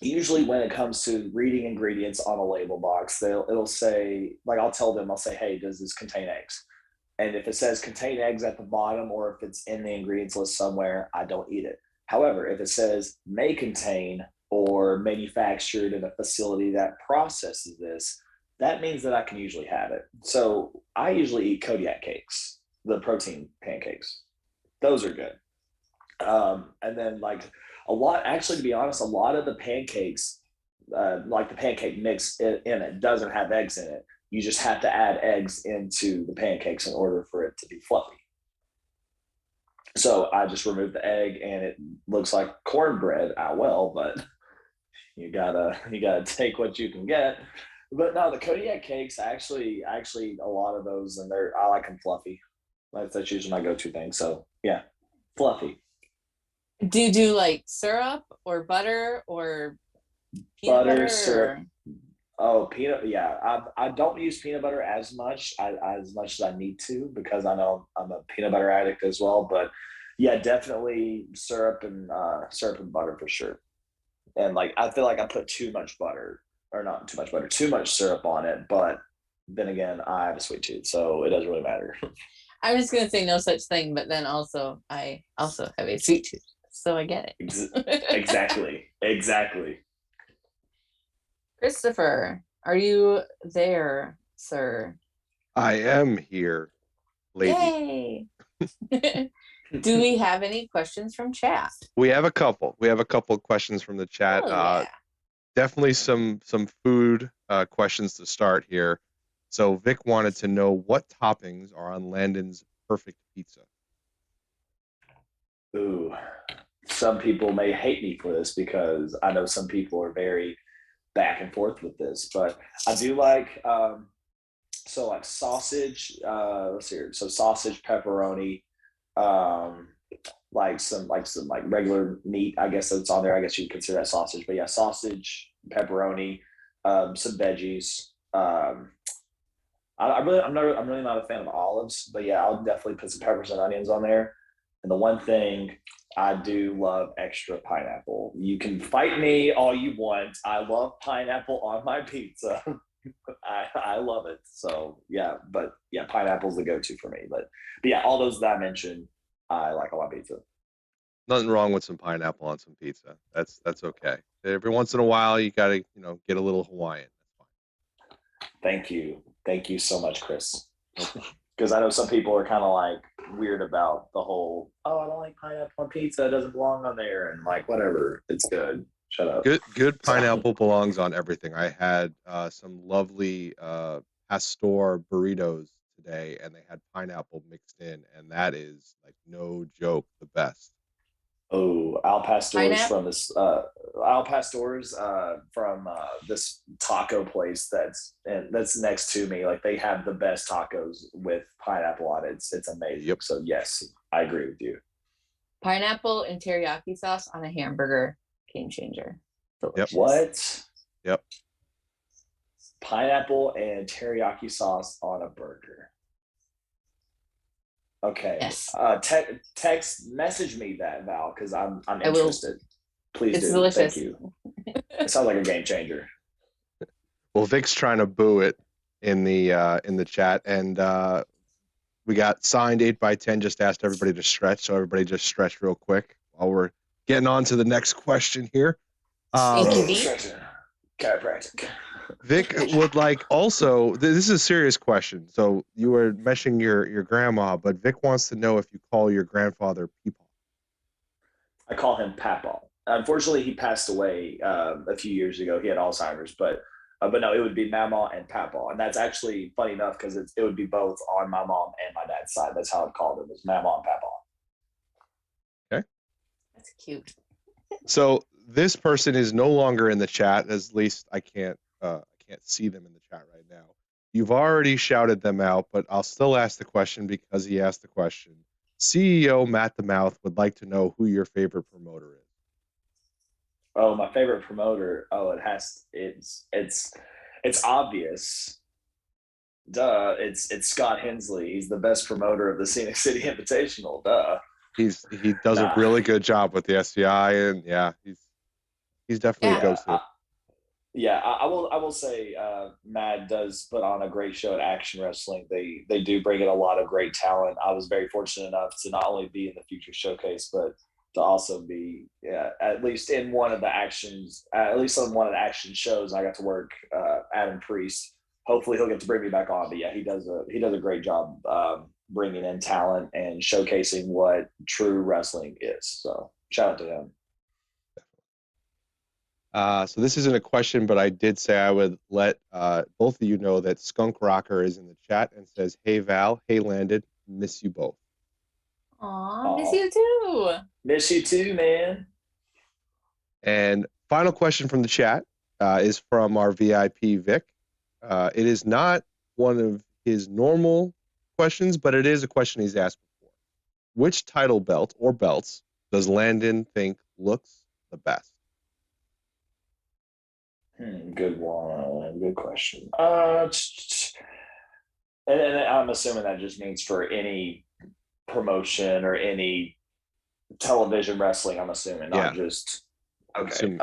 usually when it comes to reading ingredients on a label box, it'll say, like, I'll say, hey, does this contain eggs? And if it says contain eggs at the bottom, or if it's in the ingredients list somewhere, I don't eat it. However, if it says may contain or manufactured in a facility that processes this, that means that I can usually have it. So I usually eat Kodiak cakes, the protein pancakes. Those are good. And then actually, to be honest, a lot of the pancakes, like the pancake mix in it, doesn't have eggs in it. You just have to add eggs into the pancakes in order for it to be fluffy. So I just remove the egg, and it looks like cornbread. But you gotta take what you can get. But no, the Kodiak cakes, actually a lot of those, and I like them fluffy. That's usually my go-to thing. So yeah, fluffy. Do you do like syrup or butter or peanut butter? Syrup. Oh, peanut. Yeah, I don't use peanut butter as much as I need to, because I know I'm a peanut butter addict as well. But yeah, definitely syrup and butter for sure. And I feel like I put too much butter, or not too much butter, too much syrup on it. But then again, I have a sweet tooth, so it doesn't really matter. I was gonna say no such thing, but then also I also have a sweet tooth, so I get it. Exactly. Christopher, are you there, sir? I am here, lady. Yay! Do we have any questions from chat? We have a couple. We have a couple of questions from the chat. Yeah. Definitely some food questions to start here. So Vic wanted to know what toppings are on Landon's perfect pizza. Ooh, some people may hate me for this, because I know some people are very back and forth with this, but I do like sausage. Let's see here. So sausage, pepperoni, some regular meat. I guess that's on there. I guess you'd consider that sausage, but yeah, sausage, pepperoni, some veggies. I'm really not a fan of olives, but yeah, I'll definitely put some peppers and onions on there. And the one thing, I do love extra pineapple. You can fight me all you want. I love pineapple on my pizza. I love it. So yeah, but yeah, pineapple's the go-to for me. But yeah, all those that I mentioned, I like on my pizza. Nothing wrong with some pineapple on some pizza. That's okay. Every once in a while, you gotta get a little Hawaiian. That's fine. Thank you so much, Chris. Because I know some people are kind of weird about the whole, oh, I don't like pineapple on pizza, it doesn't belong on there, and whatever, it's good. Shut up. Good pineapple belongs on everything. I had some lovely pastor burritos today, and they had pineapple mixed in, and that is no joke, the best. Oh, Al Pastor's from this this taco place that's next to me. They have the best tacos with pineapple on it. It's amazing. Yep. So yes, I agree with you. Pineapple and teriyaki sauce on a hamburger, game changer. Delicious. Yep. What? Yep. Pineapple and teriyaki sauce on a burger. Okay. Yes. Text message me that, Val, because I'm interested. Please It's do. delicious. Thank you. It sounds like a game changer. Well, Vic's trying to boo it in the chat, and we got signed 8x10. Just asked everybody to stretch, so everybody just stretch real quick while we're getting on to the next question here. Thank you, Vic. Stretching. Chiropractic. Vic would like also. This is a serious question. So you were mentioning your grandma, but Vic wants to know if you call your grandfather Peepaw. I call him Papa. Unfortunately, he passed away a few years ago. He had Alzheimer's, but no, it would be Mama and Papa, and that's actually funny enough because it would be both on my mom and my dad's side. That's how I'd call them, was Mama and Papa. Okay, that's cute. So this person is no longer in the chat. At least I can't see them in the chat right now. You've already shouted them out, but I'll still ask the question because he asked the question. CEO Matt the Mouth would like to know who your favorite promoter is. Oh, my favorite promoter. Oh, it's obvious. Duh. It's Scott Hensley. He's the best promoter of the Scenic City Invitational. Duh. He does a really good job with the SCI, and yeah, he's definitely a go-to. I will say Matt does put on a great show at Action Wrestling. They do bring in a lot of great talent. I was very fortunate enough to not only be in the Future Showcase, but to also be at least in one of the actions, at least on one of the action shows. I got to work Adam Priest. Hopefully he'll get to bring me back on. But yeah, he does a great job bringing in talent and showcasing what true wrestling is. So shout out to him. So this isn't a question, but I did say I would let both of you know that Skunk Rocker is in the chat and says, "Hey Val, hey Landon, miss you both." Aw, miss you too. Miss you too, man. And final question from the chat is from our VIP Vic. It is not one of his normal questions, but it is a question he's asked before. Which title belt or belts does Landon think looks the best? Good one. Good question. And I'm assuming that just means for any promotion or any television wrestling. I'm assuming, not just okay.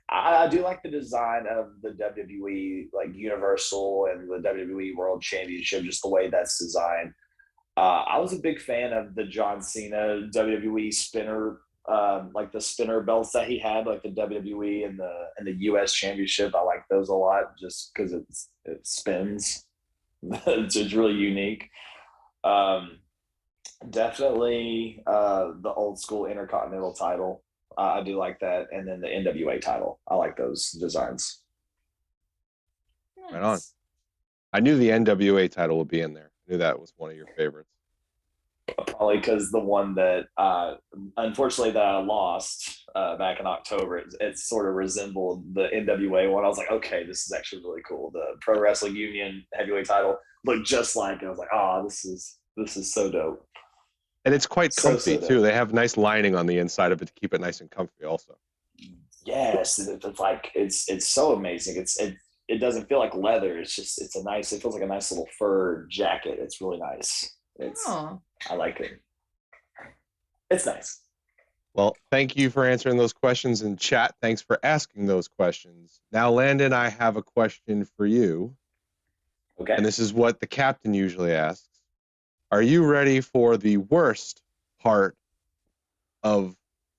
I do like the design of the WWE, like Universal and the WWE World Championship, just the way that's designed. I was a big fan of the John Cena WWE spinner, like the spinner belts that he had, like the WWE and the US Championship. I like those a lot just because it spins. It's really unique. Definitely the old school Intercontinental title. I do like that, and then the NWA title. I like those designs. Nice. Right on. I knew the NWA title would be in there. I knew that was one of your favorites. Probably because the one that unfortunately that I lost back in October, it sort of resembled the NWA one. I was like, okay, this is actually really cool. The Pro Wrestling Union heavyweight title looked just like it. I was like, oh, this is so dope. And it's quite comfy too. They have nice lining on the inside of it to keep it nice and comfy also. Yes, it's like it's so amazing. It doesn't feel like leather. It feels like a nice little fur jacket. It's really nice. I like it. It's nice. Well, thank you for answering those questions in chat. Thanks for asking those questions. Now, Landon, I have a question for you. Okay. And this is what the captain usually asks. Are you ready for the worst part of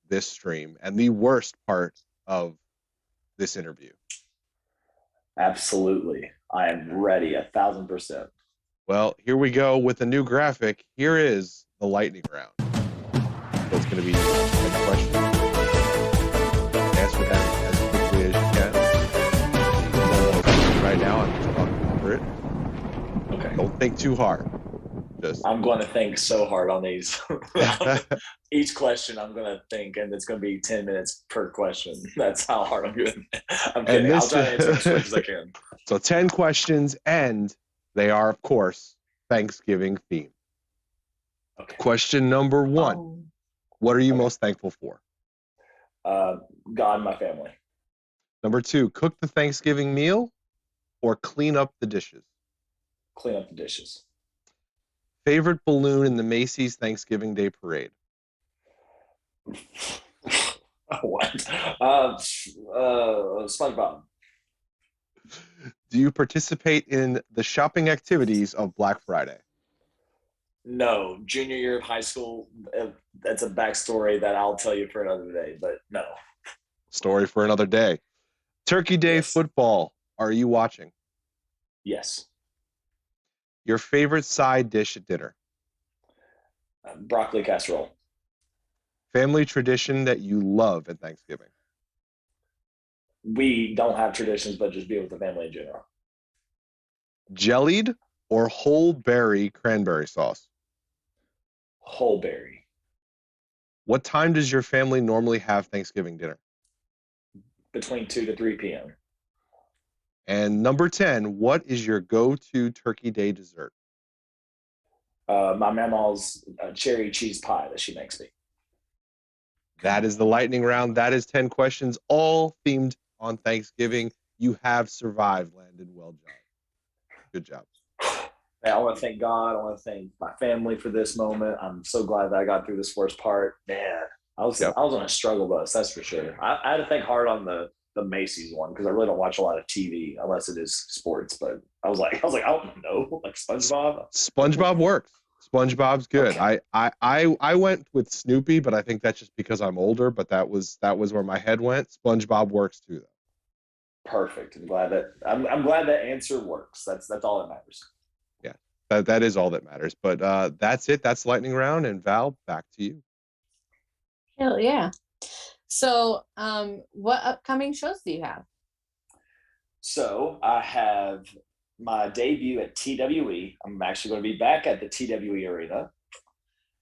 this stream and the worst part of this interview? Absolutely. I am ready 1,000%. Well, here we go with a new graphic. Here is the lightning round. So it's going to be 10 questions. Answer them as quickly as you can. Right now, I'm just talking over it. Okay. Don't think too hard. I'm going to think so hard on these. Each question I'm going to think, and it's going to be 10 minutes per question. That's how hard I'm doing. I'm kidding. I'll try to answer as quick as I can. So 10 questions, and they are, of course, Thanksgiving themed. Okay. Question number 1. What are you most thankful for? God and my family. Number 2, cook the Thanksgiving meal or clean up the dishes? Clean up the dishes. Favorite balloon in the Macy's Thanksgiving Day Parade? What? SpongeBob. Do you participate in the shopping activities of Black Friday? No, junior year of high school. That's a backstory that I'll tell you for another day. But no. Story for another day. Turkey Day Yes. football. Are you watching? Yes. Your favorite side dish at dinner? Broccoli casserole. Family tradition that you love at Thanksgiving? We don't have traditions, but just be with the family in general. Jellied or whole berry cranberry sauce? Whole berry. What time does your family normally have Thanksgiving dinner? Between 2 to 3 p.m. And number 10, what is your go-to Turkey Day dessert? My mama's cherry cheese pie that she makes me. That is the lightning round. That is 10 questions, all themed on Thanksgiving. You have survived, Landon. Well done. Good job. Man, I want to thank God. I want to thank my family for this moment. I'm so glad that I got through this first part. Man, I was on a struggle bus, that's for sure. I had to think hard on the Macy's one because I really don't watch a lot of TV unless it is sports. But I was like, I don't know, like SpongeBob. SpongeBob works. SpongeBob's good. Okay. I went with Snoopy, but I think that's just because I'm older. But that was where my head went. SpongeBob works too, though. Perfect. I'm glad that answer works. That's all that matters. Yeah, that is all that matters. But that's it. That's lightning round. And Val, back to you. Hell yeah. So, what upcoming shows do you have? So I have my debut at TWE. I'm actually going to be back at the TWE arena.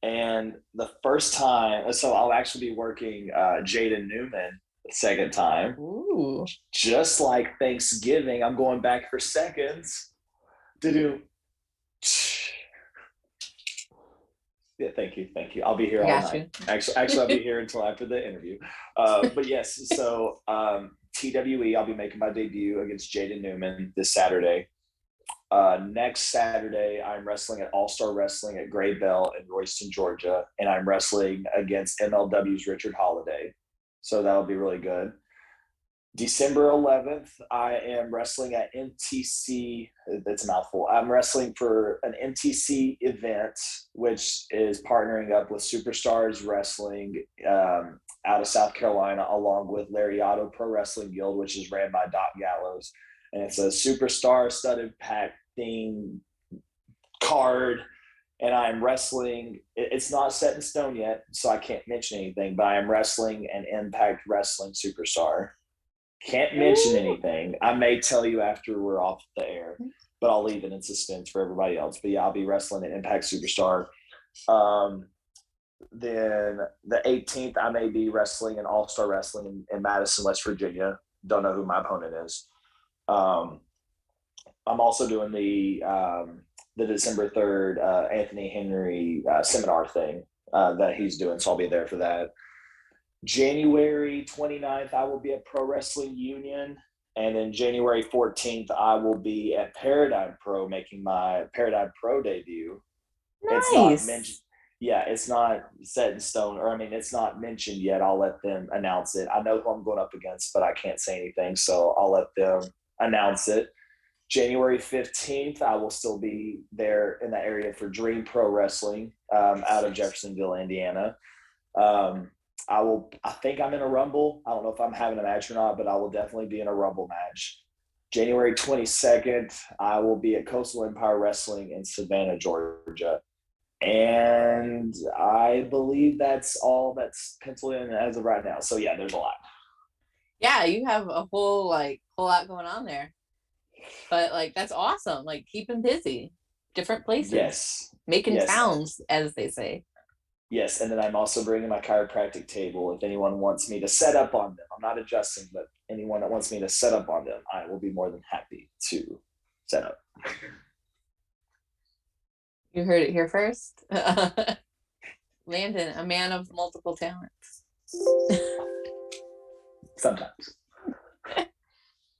And the first time, so I'll actually be working Jaden Newman the second time. Ooh. Just like Thanksgiving, I'm going back for seconds to do. Yeah, thank you. I'll be here all night. Actually, I'll be here until after the interview. But yes, so TWE, I'll be making my debut against Jaden Newman this Saturday. Next Saturday, I'm wrestling at All Star Wrestling at Gray Bell in Royston, Georgia, and I'm wrestling against MLW's Richard Holiday. So that'll be really good. December 11th, I am wrestling at MTC. That's a mouthful. I'm wrestling for an MTC event, which is partnering up with Superstars Wrestling out of South Carolina, along with Lariato Pro Wrestling Guild, which is ran by Doc Gallows. And it's a superstar studded pack theme card. And I'm wrestling. It's not set in stone yet, so I can't mention anything, but I am wrestling an Impact Wrestling superstar. Can't mention anything. I may tell you after we're off the air, but I'll leave it in suspense for everybody else. But yeah, I'll be wrestling an Impact Superstar. Then the 18th, I may be wrestling an All-Star Wrestling in Madison, West Virginia. Don't know who my opponent is. I'm also doing the December 3rd Anthony Henry seminar thing that he's doing, so I'll be there for that. January 29th, I will be at Pro Wrestling Union. And then January 14th, I will be at Paradigm Pro making my Paradigm Pro debut. Nice. It's not mentioned. Yeah, it's not set in stone, or I mean, it's not mentioned yet. I'll let them announce it. I know who I'm going up against, but I can't say anything, so I'll let them announce it. January 15th, I will still be there in the area for Dream Pro Wrestling out of Jeffersonville, Indiana. I think I'm in a Rumble. I don't know if I'm having a match or not, but I will definitely be in a Rumble match. January 22nd, I will be at Coastal Empire Wrestling in Savannah, Georgia. And I believe that's all that's penciled in as of right now. So yeah, there's a lot. Yeah, you have a whole lot going on there. But that's awesome. Keep them busy. Different places. Yes. Making towns, as they say. Yes, and then I'm also bringing my chiropractic table. If anyone wants me to set up on them, I'm not adjusting, but anyone that wants me to set up on them, I will be more than happy to set up. You heard it here first. Landon, a man of multiple talents. Sometimes.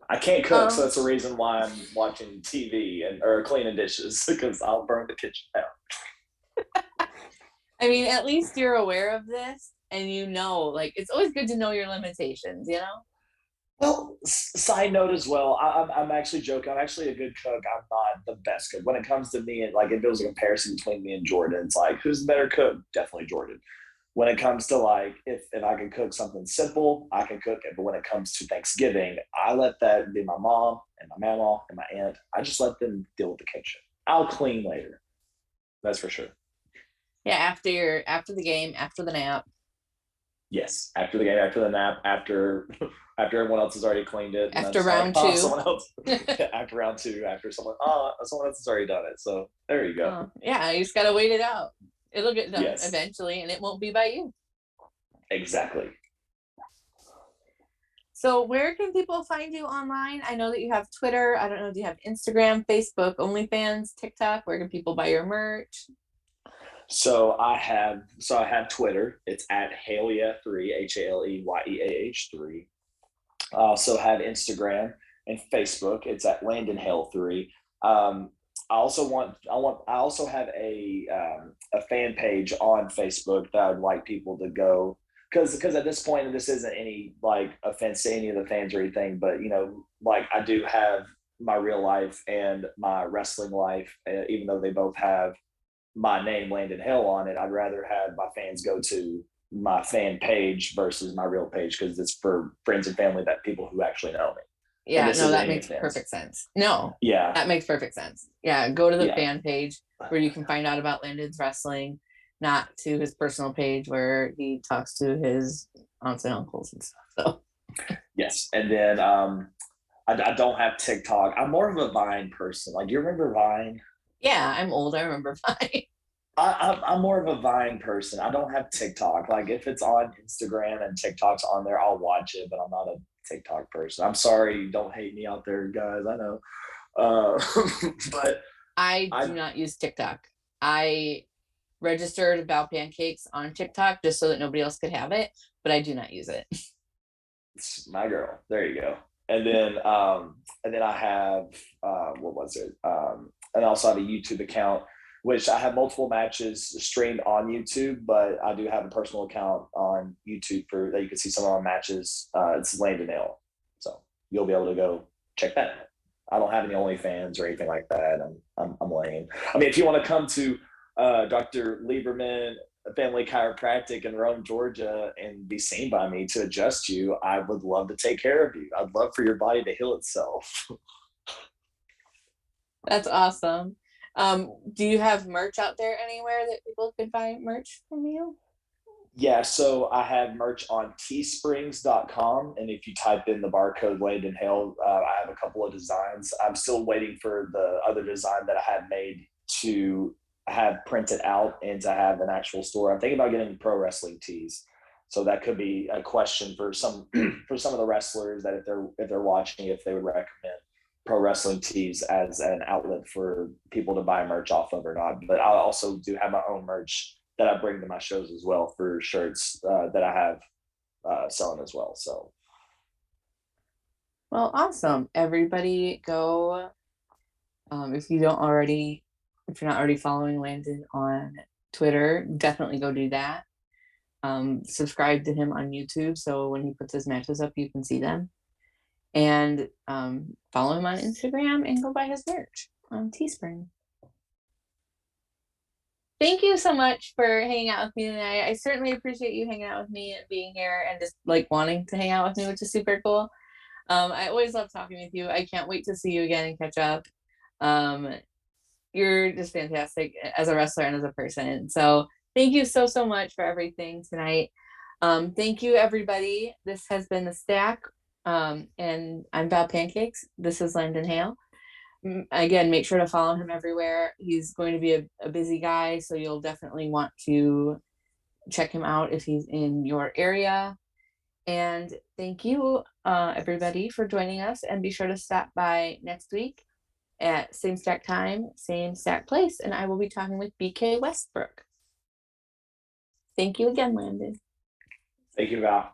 I can't cook, so that's the reason why I'm watching TV or cleaning dishes, because I'll burn the kitchen down. I mean, at least you're aware of this. and you know, like it's always good to know your limitations, you know? Well, side note as well, I'm actually joking. I'm actually a good cook. I'm not the best cook. When it comes to me, like if there was a comparison between me and Jordan, it's like who's the better cook? Definitely Jordan. When it comes to like if I can cook something simple, I can cook it. But when it comes to Thanksgiving, I let that be my mom and my mama and my aunt. I just let them deal with the kitchen. I'll clean later. That's for sure. Yeah, after the game, after the nap. Yes, after the game, after the nap, after after everyone else has already cleaned it, After like, round two. someone else after round two, after someone else has already done it. So there you go. Yeah, you just gotta wait it out. It'll get done Yes. eventually, and it won't be by you. Exactly. So where can people find you online? I know that you have Twitter. I don't know, do you have Instagram, Facebook, OnlyFans, TikTok? Where can people buy your merch? So I have Twitter. It's at Haleyah3, HALEYEAH3. I also have Instagram and Facebook. It's at Landon Hale 3. I also have a fan page on Facebook that I'd like people to go, because at this point, and this isn't any like offense to any of the fans or anything, but like I do have my real life and my wrestling life, even though they both have my name Landon Hale on it. I'd rather have my fans go to my fan page versus my real page, because it's for friends and family, that people who actually know me. Yeah, no, that makes perfect sense. No, yeah, that makes perfect sense. Yeah, go to the Yeah. fan page where you can find out about Landon's wrestling, not to his personal page where he talks to his aunts and uncles and stuff. So yes, and then I don't have TikTok. I'm more of a Vine person. Like, do you remember Vine? yeah, I'm old. I remember fine. I'm more of a Vine person. I don't have TikTok. Like, if it's on Instagram and TikTok's on there, I'll watch it, but I'm not a TikTok person. I'm sorry, don't hate me out there, guys. I know. But I do not use TikTok. I registered about Pancakes on TikTok just so that nobody else could have it, but I do not use it. It's my girl. There you go. And then I have what was it? And I also have a YouTube account, which I have multiple matches streamed on YouTube, but I do have a personal account on YouTube for that you can see some of my matches. It's Landon Hale, so you'll be able to go check that out. I don't have any OnlyFans or anything like that. I'm lame. I mean, if you want to come to Dr. Lieberman Family Chiropractic in Rome, Georgia, and be seen by me to adjust you, I would love to take care of you. I'd love for your body to heal itself. That's awesome. Do you have merch out there anywhere that people can buy merch from you? Yeah, so I have merch on teesprings.com. And if you type in the barcode Landon Hale, I have a couple of designs. I'm still waiting for the other design that I had made to have printed out and to have an actual store. I'm thinking about getting pro wrestling tees. So that could be a question for some for some of the wrestlers, that if they're watching, if they would recommend pro wrestling tees as an outlet for people to buy merch off of or not. But I also do have my own merch that I bring to my shows as well, for shirts that I have selling as well. So, well, awesome. Everybody go. If you're not already following Landon on Twitter, definitely go do that. Subscribe to him on YouTube, so when he puts his matches up, you can see them. And follow him on Instagram and go buy his merch on Teespring. Thank you so much for hanging out with me tonight. I certainly appreciate you hanging out with me and being here and just like wanting to hang out with me, which is super cool. I always love talking with you. I can't wait to see you again and catch up. You're just fantastic as a wrestler and as a person. So thank you so, so much for everything tonight. Thank you, everybody. This has been The Stack. And I'm Val Pancakes. This is Landon Hale. Again, make sure to follow him everywhere. He's going to be a busy guy, so you'll definitely want to check him out if he's in your area. And thank you, everybody, for joining us. And be sure to stop by next week at same stack time, same stack place. And I will be talking with BK Westbrook. Thank you again, Landon. thank you, Val.